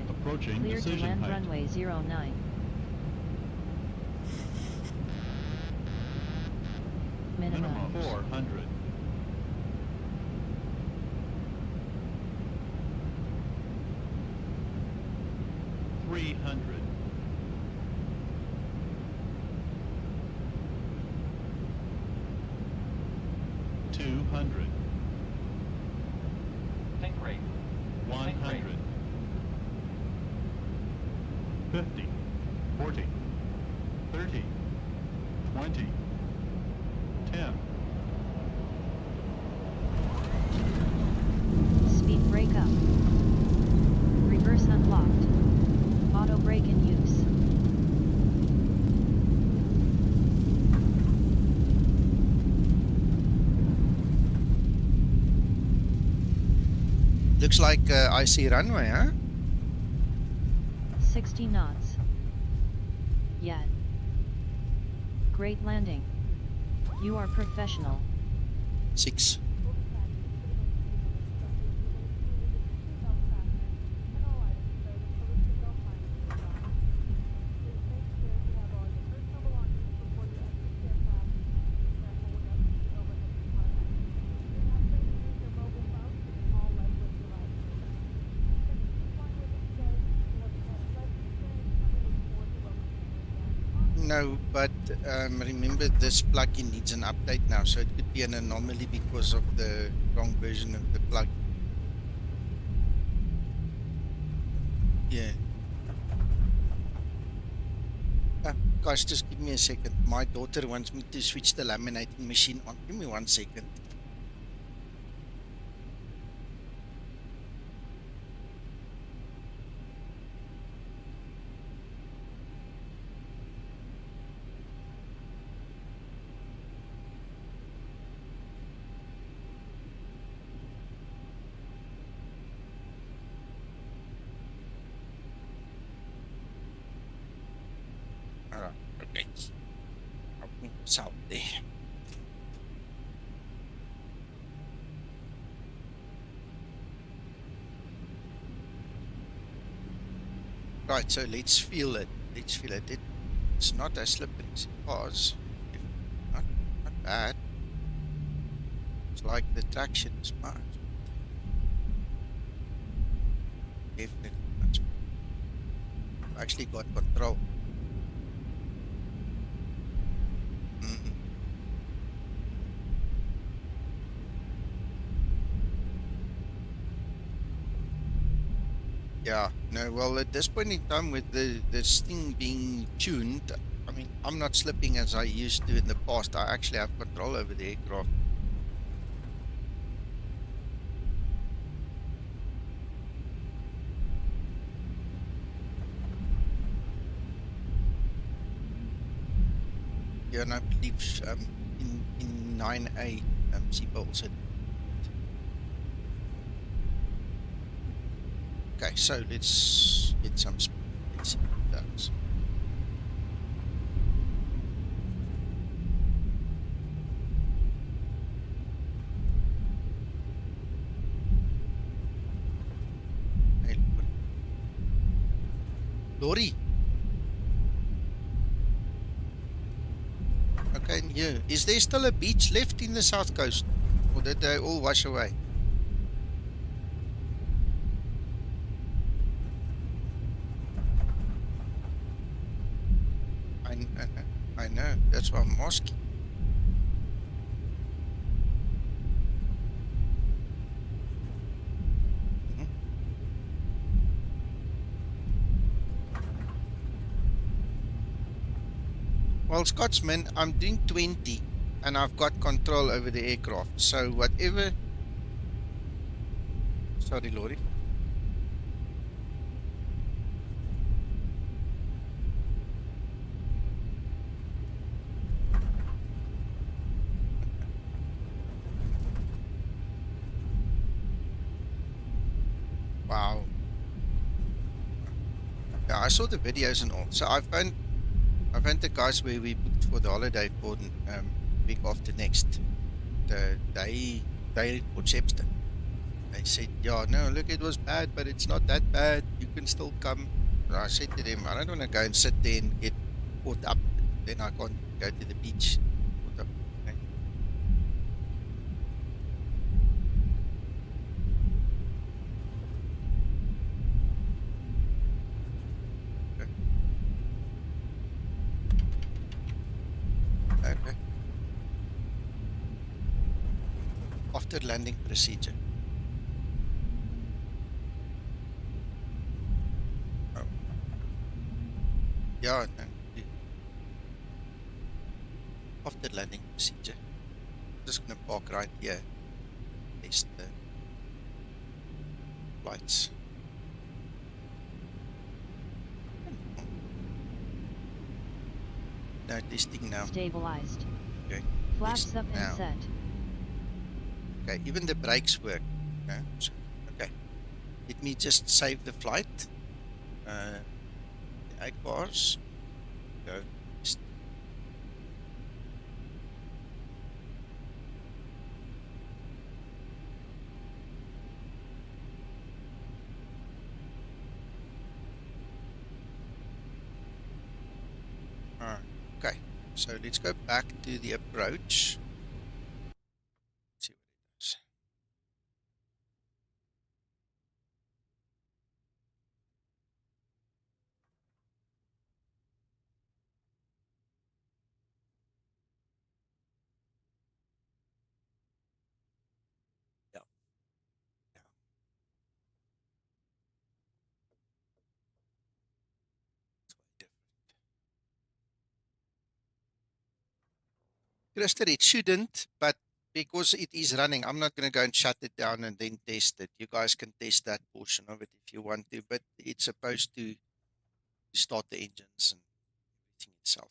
Approaching Clear to decision land height. runway 09. Minimum Minimum 400. 300. 200. rate. 100. 50, 40, 30, 20, 10, Speed brake up. Reverse unlocked. Auto brake in use. Looks like I see runway, huh? 60 knots. Yet. Great landing. You are professional. 6. No, but remember this plugin needs an update now, so it could be an anomaly because of the wrong version of the plugin. Yeah. Guys, just give me a second. My daughter wants me to switch the laminating machine on. Give me 1 second. Alright, okay. Help me out there. Right, so let's feel it. Let's feel it. It's not as slippery as it was. Not bad. It's like the traction is much. Definitely much. I've actually got control. Yeah, no, well, at this point in time with this thing being tuned, I mean, I'm not slipping as I used to in the past. I actually have control over the aircraft. Yeah, and I believe in 9A, Zibomod said. Okay, so let's get some speed. Let's see what it does. Hey, Lorry. Okay, and here. Is there still a beach left in the south coast? Or did they all wash away? I know, that's why I'm asking. Well, Scotsman, I'm doing 20 and I've got control over the aircraft. So whatever... Sorry, Lorry. Wow. Yeah, I saw the videos and all. So I found the guys where we booked for the holiday for week after next. They report Shepstone. They said, yeah, no, look, it was bad, but it's not that bad. You can still come. And I said to them, I don't want to go and sit there and get caught up. Then I can't go to the beach. Caught up. Okay. Okay. After landing procedure. Yeah, no. After landing procedure. Just gonna park right here. Test the flights. No testing now. Stabilized. Okay. Flaps Test up and now. set. Okay, even the brakes work. Okay. Okay. Let me just save the flight. The 8 bars. Go. Test. Alright. Okay. So let's go back to the approach. See what it does. Yeah. Yeah. It's way different. Christer, it shouldn't, but because it is running, I'm not going to go and shut it down and then test it. You guys can test that portion of it if you want to, but it's supposed to start the engines and everything itself.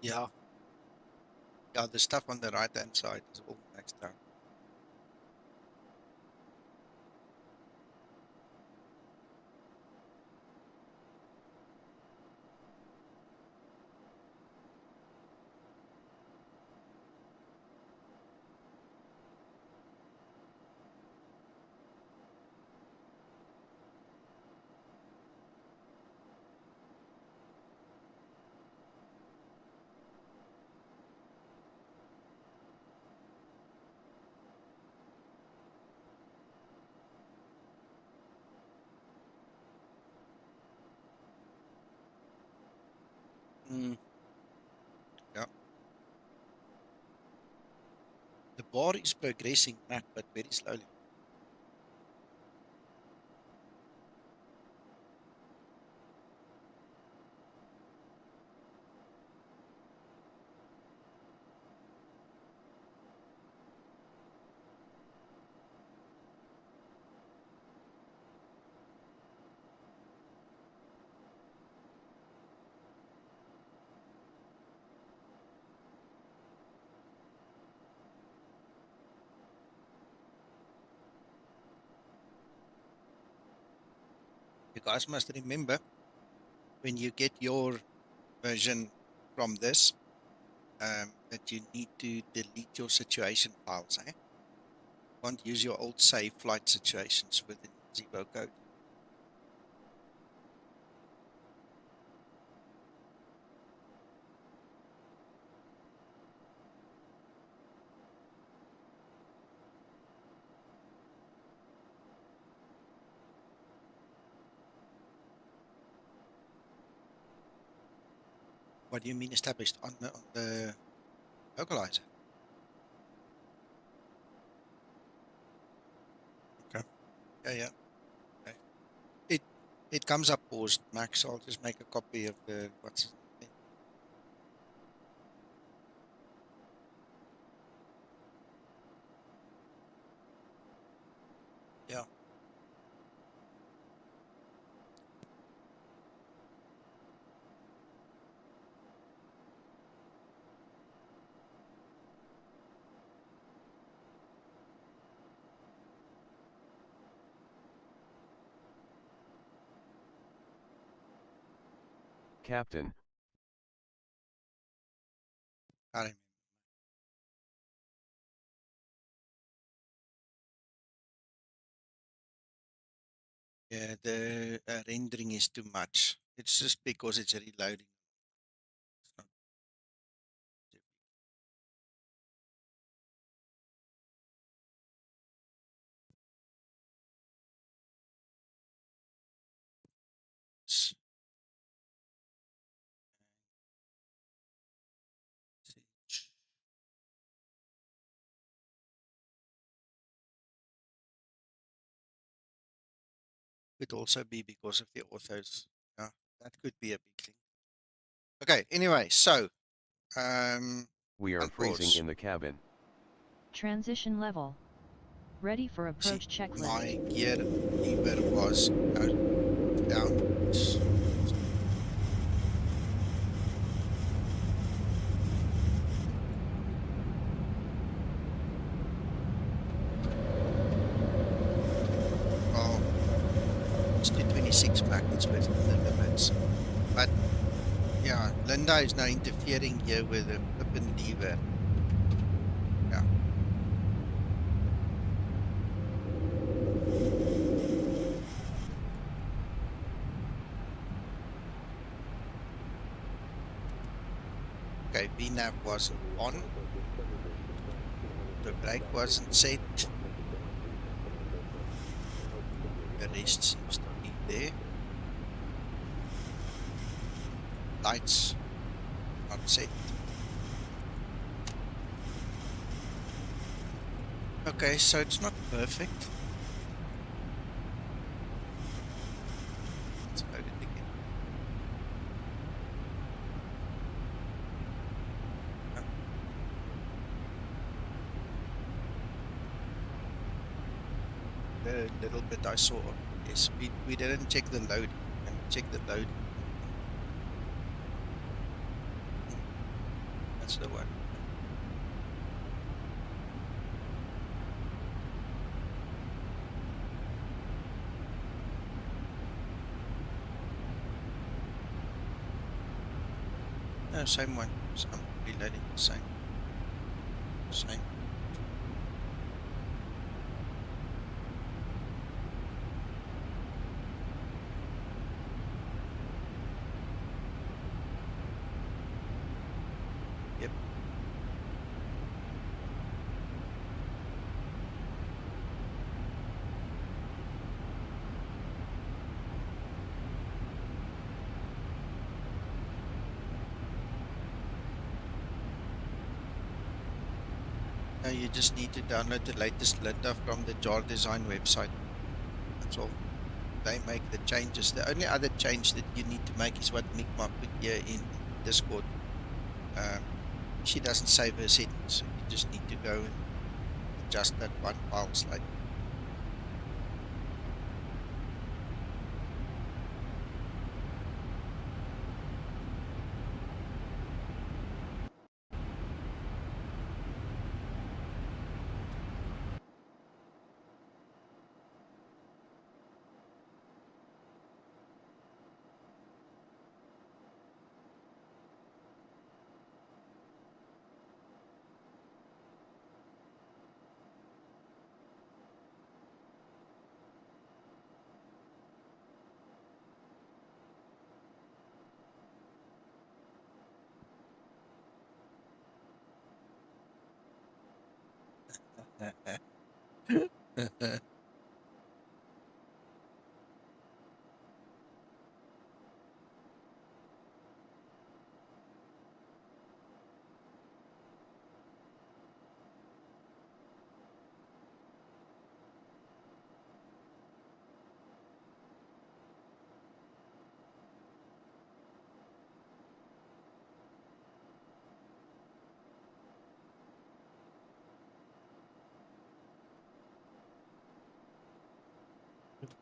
Yeah. Yeah, the stuff on the right-hand side is all maxed out. Mm, yeah. The bar is progressing, Mac, but very slowly. You guys must remember when you get your version from this, that you need to delete your situation files. Eh? You can't use your old save flight situations within Zibo code. What do you mean established on the localizer? Okay. Yeah, yeah. Okay. It comes up paused, Max. I'll just make a copy of the what's his name. Yeah. Captain, I remember. Yeah, the rendering is too much. It's just because it's reloading. It's not- it's- Could also be because of the authors. Yeah, that could be a big thing. Okay, anyway, so we are on freezing pause. in the cabin. Transition level. Ready for See, approach checklist. my gear lever was down. Well, it's 226 Mac, it's within the limits. But yeah, Linda is now interfering here with the flippin' lever. Yeah. Okay, VNAV wasn't on. The brake wasn't set. The rest seems to be there. Lights not set. Okay, so it's not perfect. Let's load it again. Oh. The little bit I saw, yes, we didn't check the load and check the load. That's the one. No, same one. So I'm reloading the same. Same. Yep. Now you just need to download the latest Linda from the JarDesign website. That's all. They make the changes. The only other change that you need to make is what Mikma put here in Discord. She doesn't save her settings, so you just need to go and adjust that one file slightly.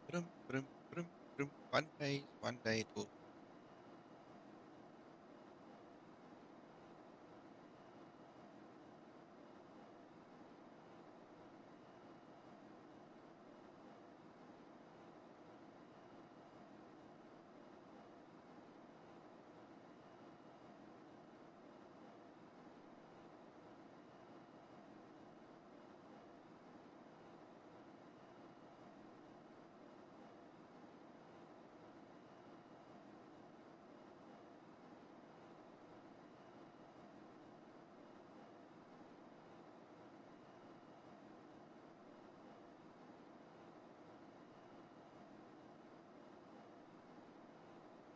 Brum, brum, brum, brum. One day it will.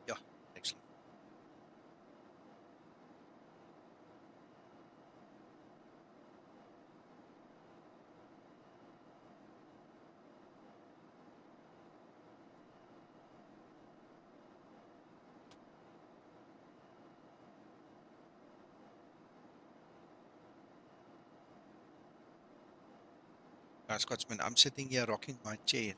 Yeah, excellent. Scotsman, I'm sitting here rocking my chair.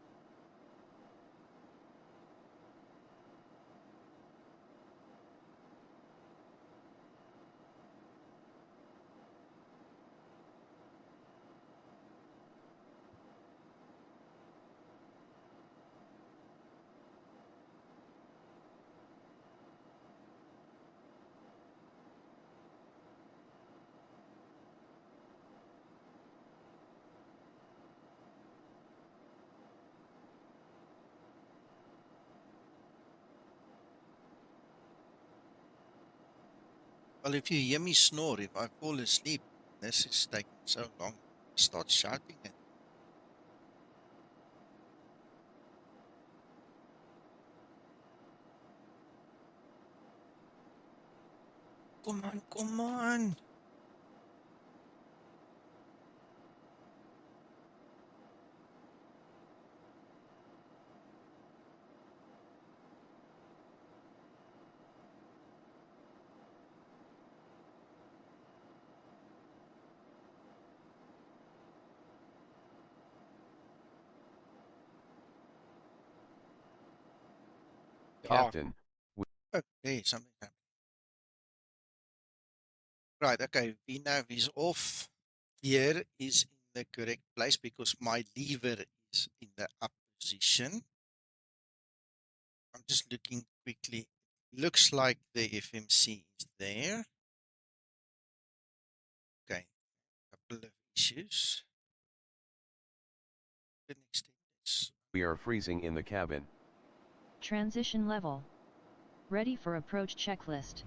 Well, if you hear me snore, if I fall asleep, this is taking so long. Start shouting at me. Come on, come on. Captain, Okay, something happened. Right, okay, VNav is off. Here is in the correct place because my lever is in the up position. I'm just looking quickly. Looks like the FMC is there. Okay, couple of issues. The next thing is we are freezing in the cabin. Transition level. Ready for approach checklist.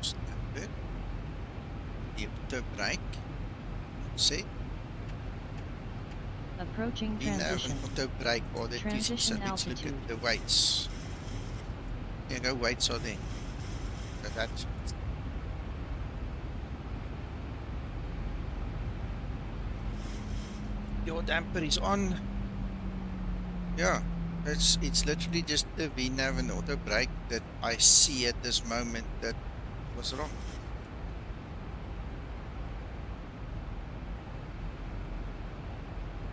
standard. Die auto brake. Set. Approaching We now have transition. an auto brake or the Transition so let's look altitude. at the weights. There you go, weights are there. So that's your damper is on. Yeah, it's literally just the VNav and auto brake that I see at this moment that was wrong.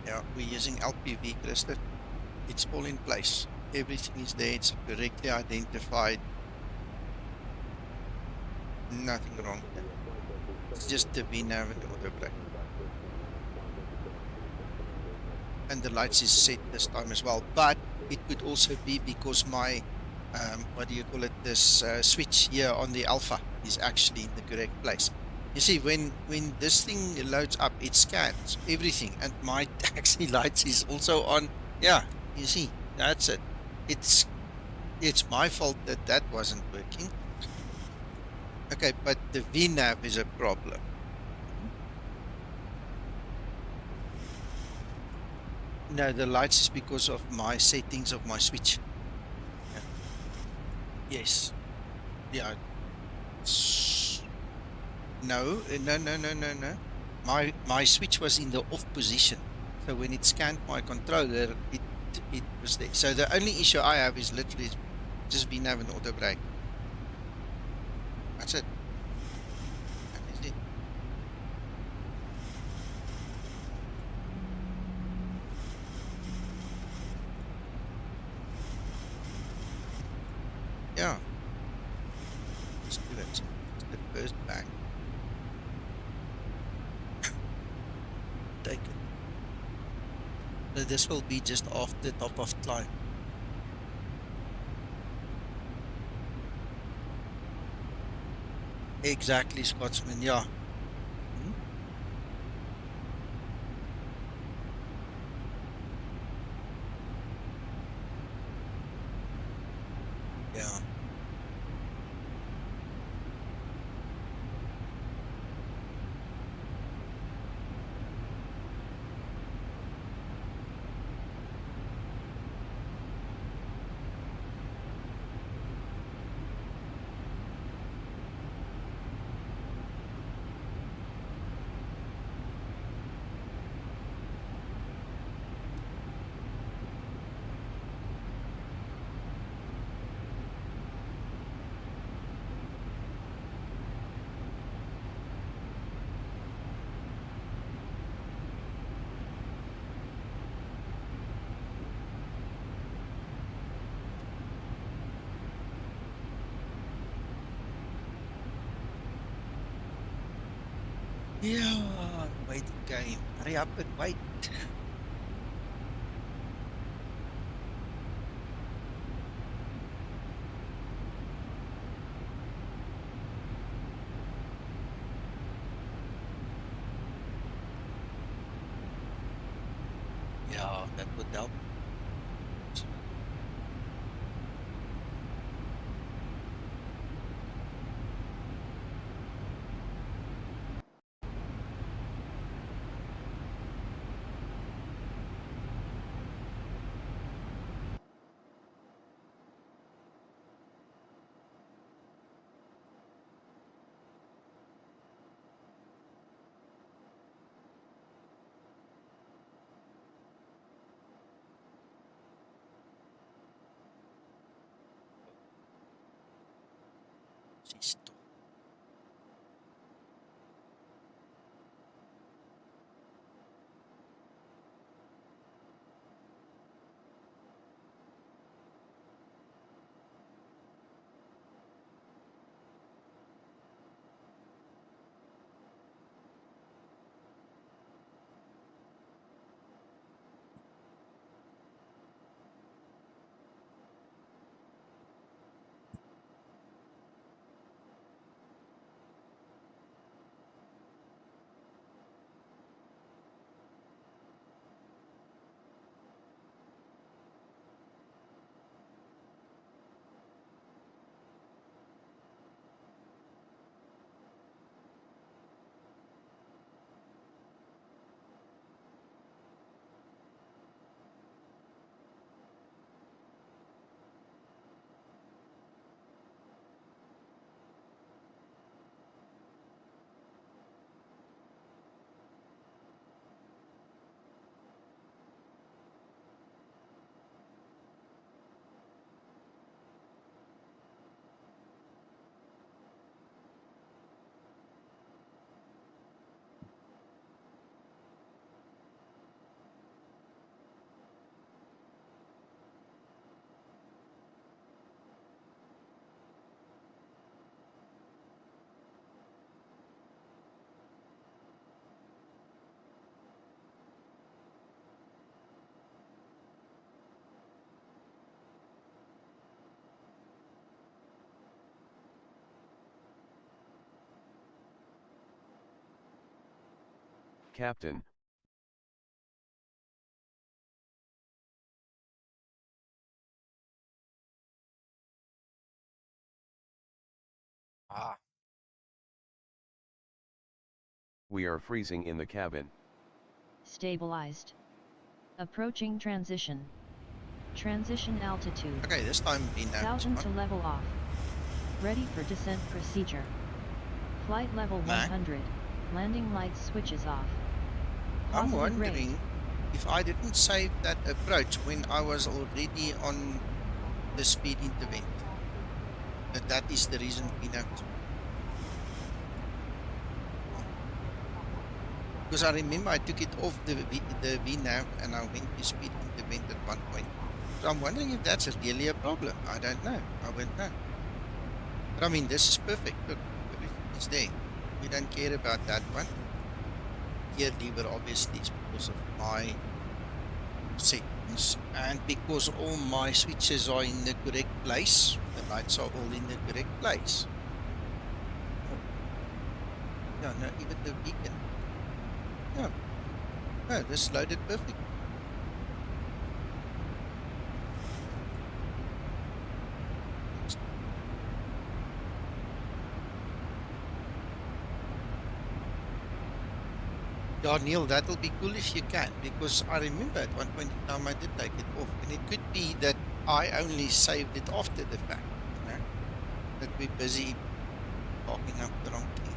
Yeah, we're using LPV, Krista. It's all in place. Everything is there. It's correctly identified. Nothing wrong with it. It's just the VNav and auto brake. And the lights is set this time as well, but it could also be because my what do you call it, this switch here on the alpha is actually in the correct place. You see, when this thing loads up, it scans everything, and my taxi lights is also on. Yeah, you see, that's it. It's my fault that that wasn't working. Okay, but the VNAV is a problem. No, the lights is because of my settings of my switch. Yeah. Yes. Yeah. No, no. My switch was in the off position. So when it scanned my controller, it was there. So the only issue I have is literally just VNAV and auto brake. That's it. That is it. Yeah. Let's do it. It's the first bang. Take it. So this will be just off the top of climb. Exactly, Scotsman. Yeah. Hmm? Yeah. Yeah. Waiting game. Hurry up and wait. Yeah, that would help. She's toch. Captain, Ah. We are freezing in the cabin. Stabilized. Approaching transition. Transition altitude. Okay, this time we know. 1000 to level off. Ready for descent procedure. Flight level Man. 100. Landing lights switches off. I'm Positive wondering rate. if I didn't save that approach when I was already on the speed intervent. That is the reason we know. Because I remember I took it off the VNAV and I went to speed intervent at one point. So I'm wondering if that's really a problem. I don't know. I won't know. But I mean, this is perfect. Look, everything is there. We don't care about that one. Here, DIBIR obviously is because of my settings and because all my switches are in the correct place. The lights are all in the correct place. Oh. Yeah, no, even the beacon. Yeah. No, this loaded perfect. Yeah, Neil, that'll be cool if you can, because I remember at one point in time I did take it off, and it could be that I only saved it after the fact, you know, that we're busy talking up the wrong thing.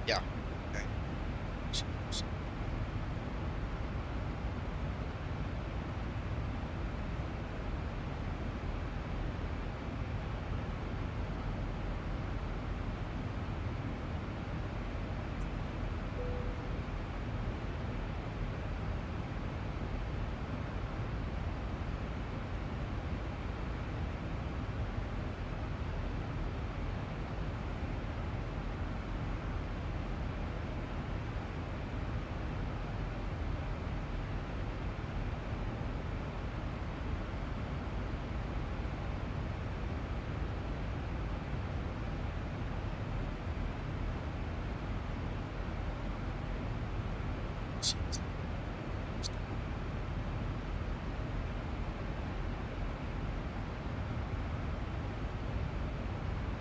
Yeah, okay.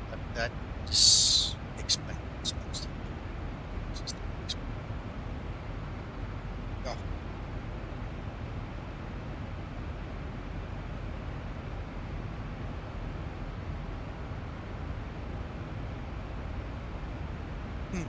But that just explains most of the system. Yeah. Hmm.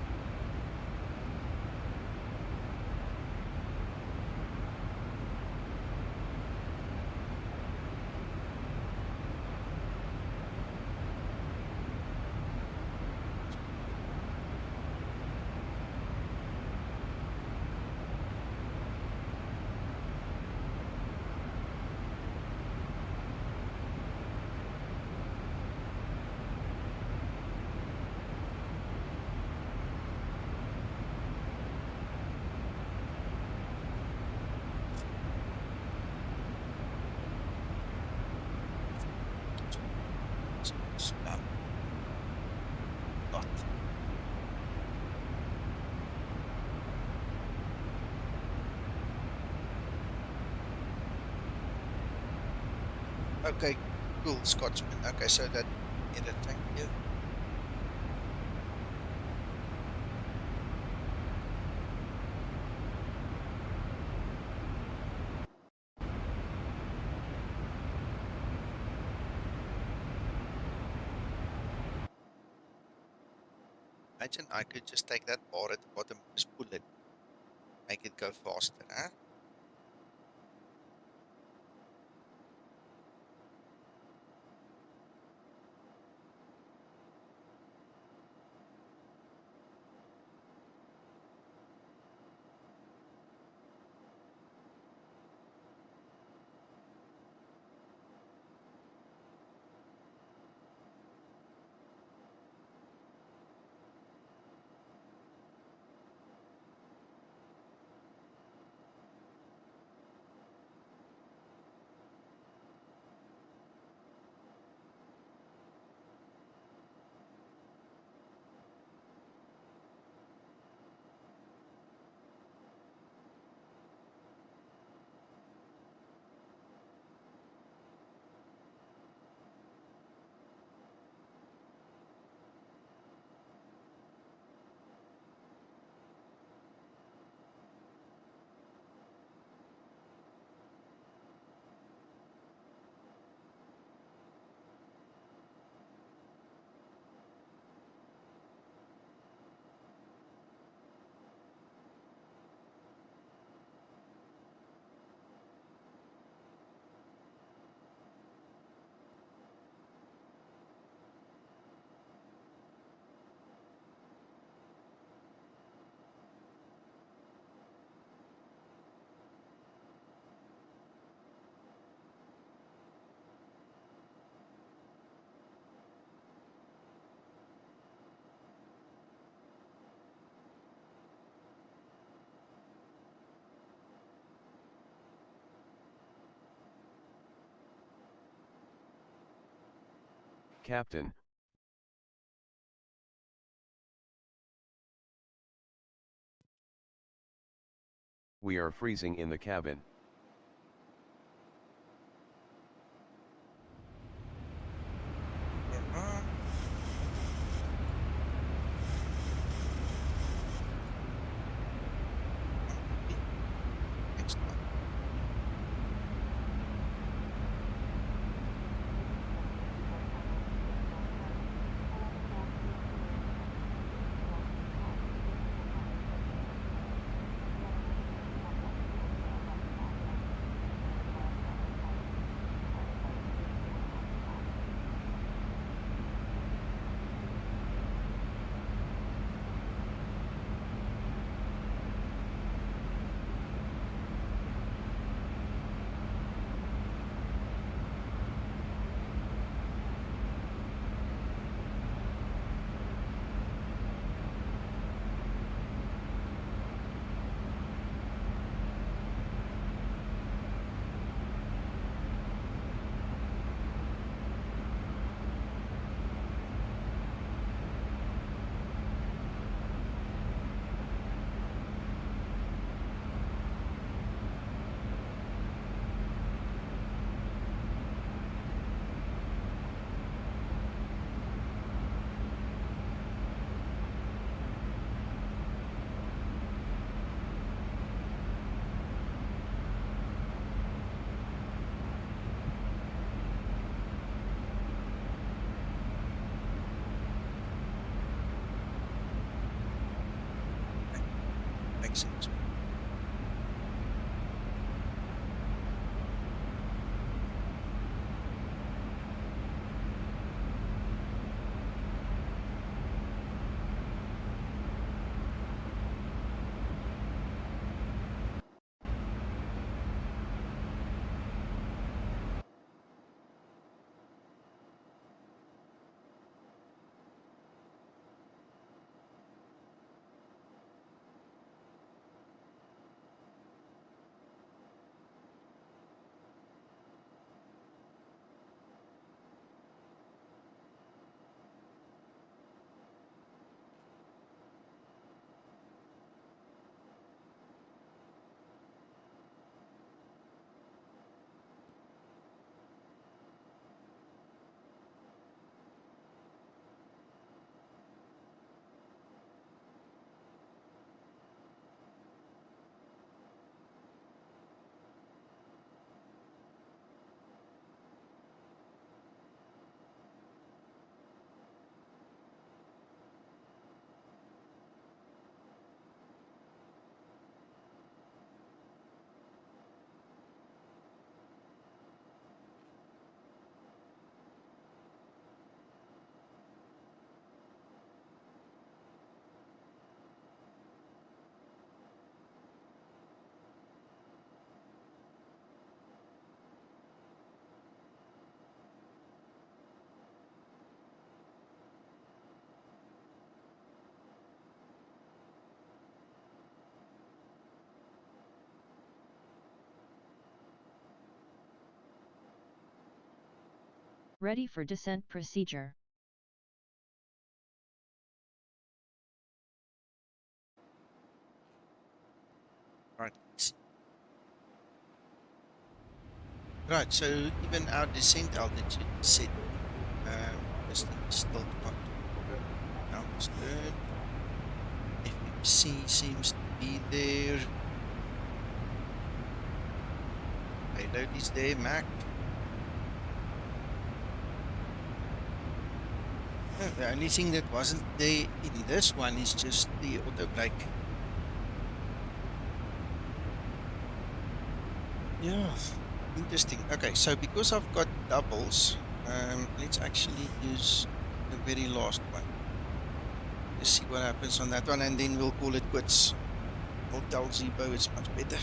Spam. Lot. Okay, cool, Scotsman. Okay, so that edit, thank you. Imagine I could just take that bar at the bottom, just pull it, make it go faster, huh? Captain, we are freezing in the cabin. Alright. Next one. Makes sense. Ready for descent procedure. Right. Right, so even our descent altitude is set. This thing is still not downstairs. FMC seems to be there. Payload is there, Mac. The only thing that wasn't there in this one is just the auto brake. Yeah, interesting. Okay, so because I've got doubles, let's actually use the very last one. Let's see what happens on that one, and then we'll call it quits. I'll tell Zibo it's much better.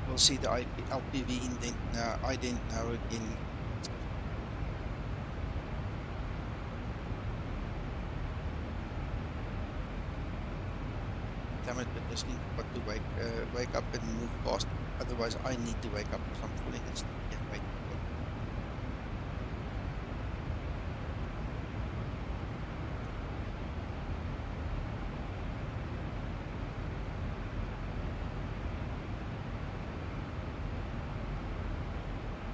We'll see the LPV indent ident now again. Damn it, but this thing got to wake up and move faster. Otherwise, I need to wake up because I'm falling asleep. Yeah, wait.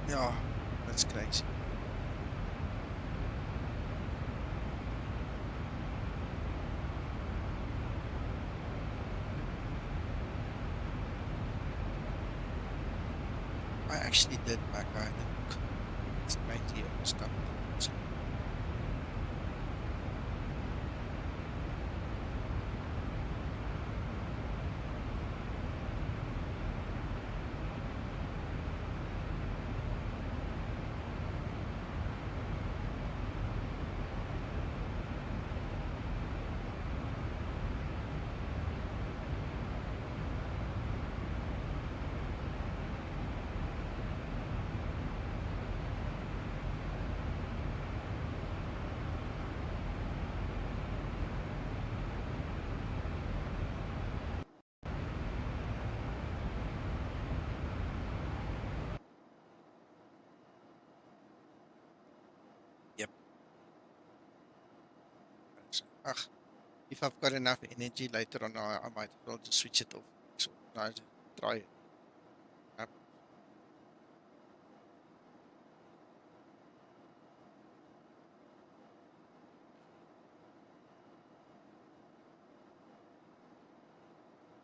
Yeah, that's crazy. I actually did back. I look. It's crazy stuff. Yep. Ugh. If I've got enough energy later on, I might as well just switch it off. So I just try it.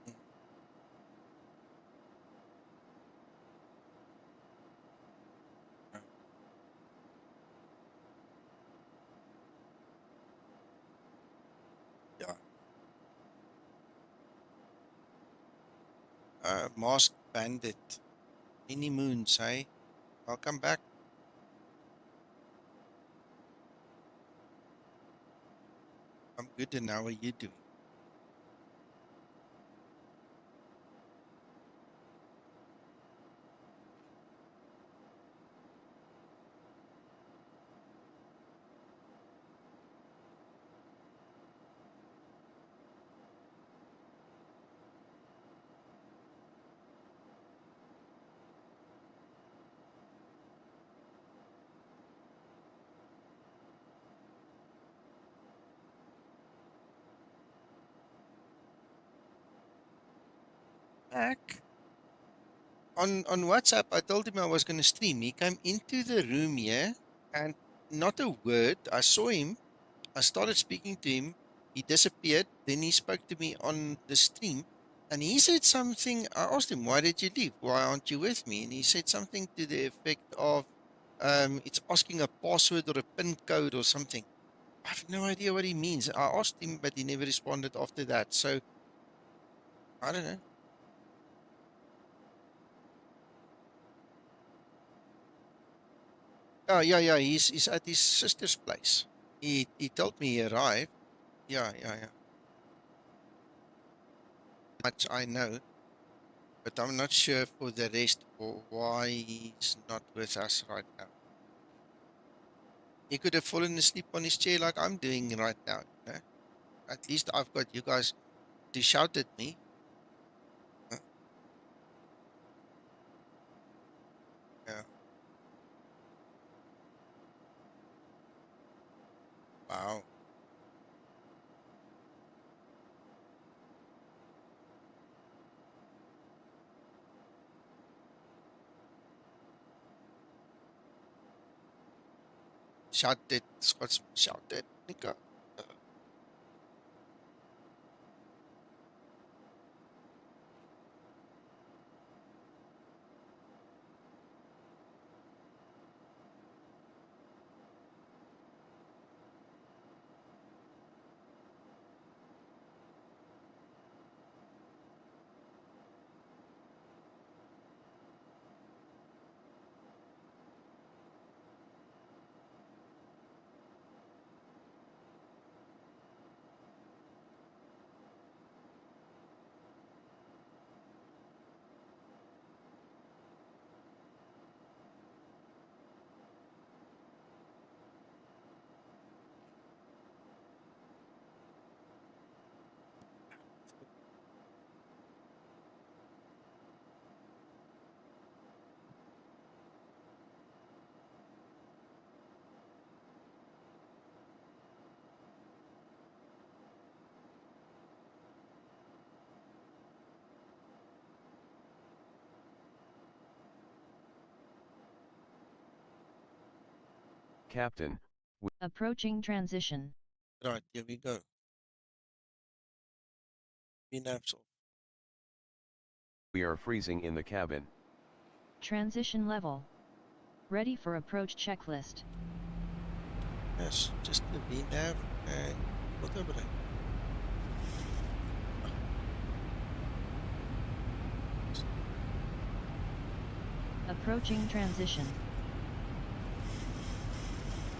Mm, uh, Yeah. Masked Bandit. Mini Moons, hey? Welcome back. I'm good, and how are you doing? Back. On WhatsApp, I told him I was going to stream. He came into the room here, and not a word. I saw him. I started speaking to him. He disappeared. Then he spoke to me on the stream, and he said something. I asked him, "Why did you leave? Why aren't you with me?" And he said something to the effect of, "It's asking a password or a PIN code or something." I have no idea what he means. I asked him, but he never responded after that. So I don't know. Oh yeah. He's at his sister's place. He told me he arrived. Yeah. Much I know, but I'm not sure for the rest or why he's not with us right now. He could have fallen asleep on his chair like I'm doing right now, you know. At least I've got you guys to shout at me. Uh, Yeah. Wow. Shouted, Scotsman shouted. Nika. Captain, Approaching transition. Right, here we go. VNav's off. we are freezing in the cabin. Transition level. Ready for approach checklist. Yes, just the VNav and whatever. Approaching transition.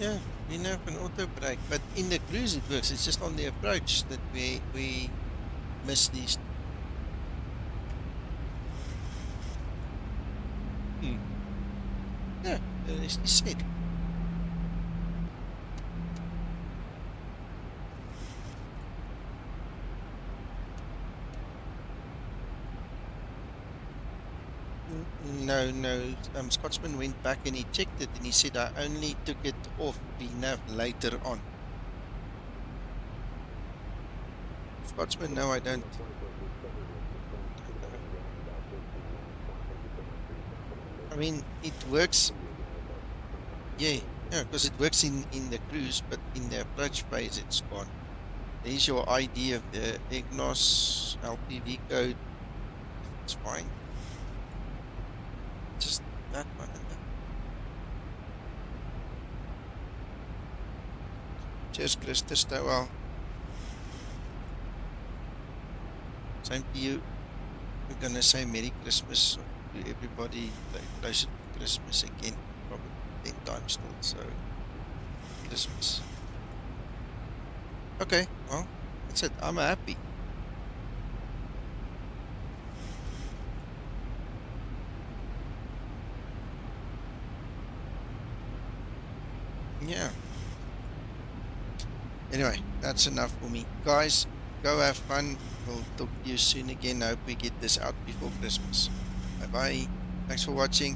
Yeah, VNav and auto brake, but in the cruise it works. It's just on the approach that we miss these. Yeah, as he said. No, Scotsman went back and he checked it and he said I only took it off VNav later on. Scotsman, no I don't. I mean, it works, yeah, because it works in the cruise, but in the approach phase it's gone. There's your ID of the EGNOS LPV code, it's fine. Just that one. Cheers, Christer Stowell. Same to you. We're gonna say Merry Christmas to everybody. Like closer to Christmas again, probably 10 times still. So Christmas. Okay, well that's it. I'm happy. Yeah. Anyway, that's enough for me. Guys, go have fun. We'll talk to you soon again. I hope we get this out before Christmas. Bye bye. Thanks for watching.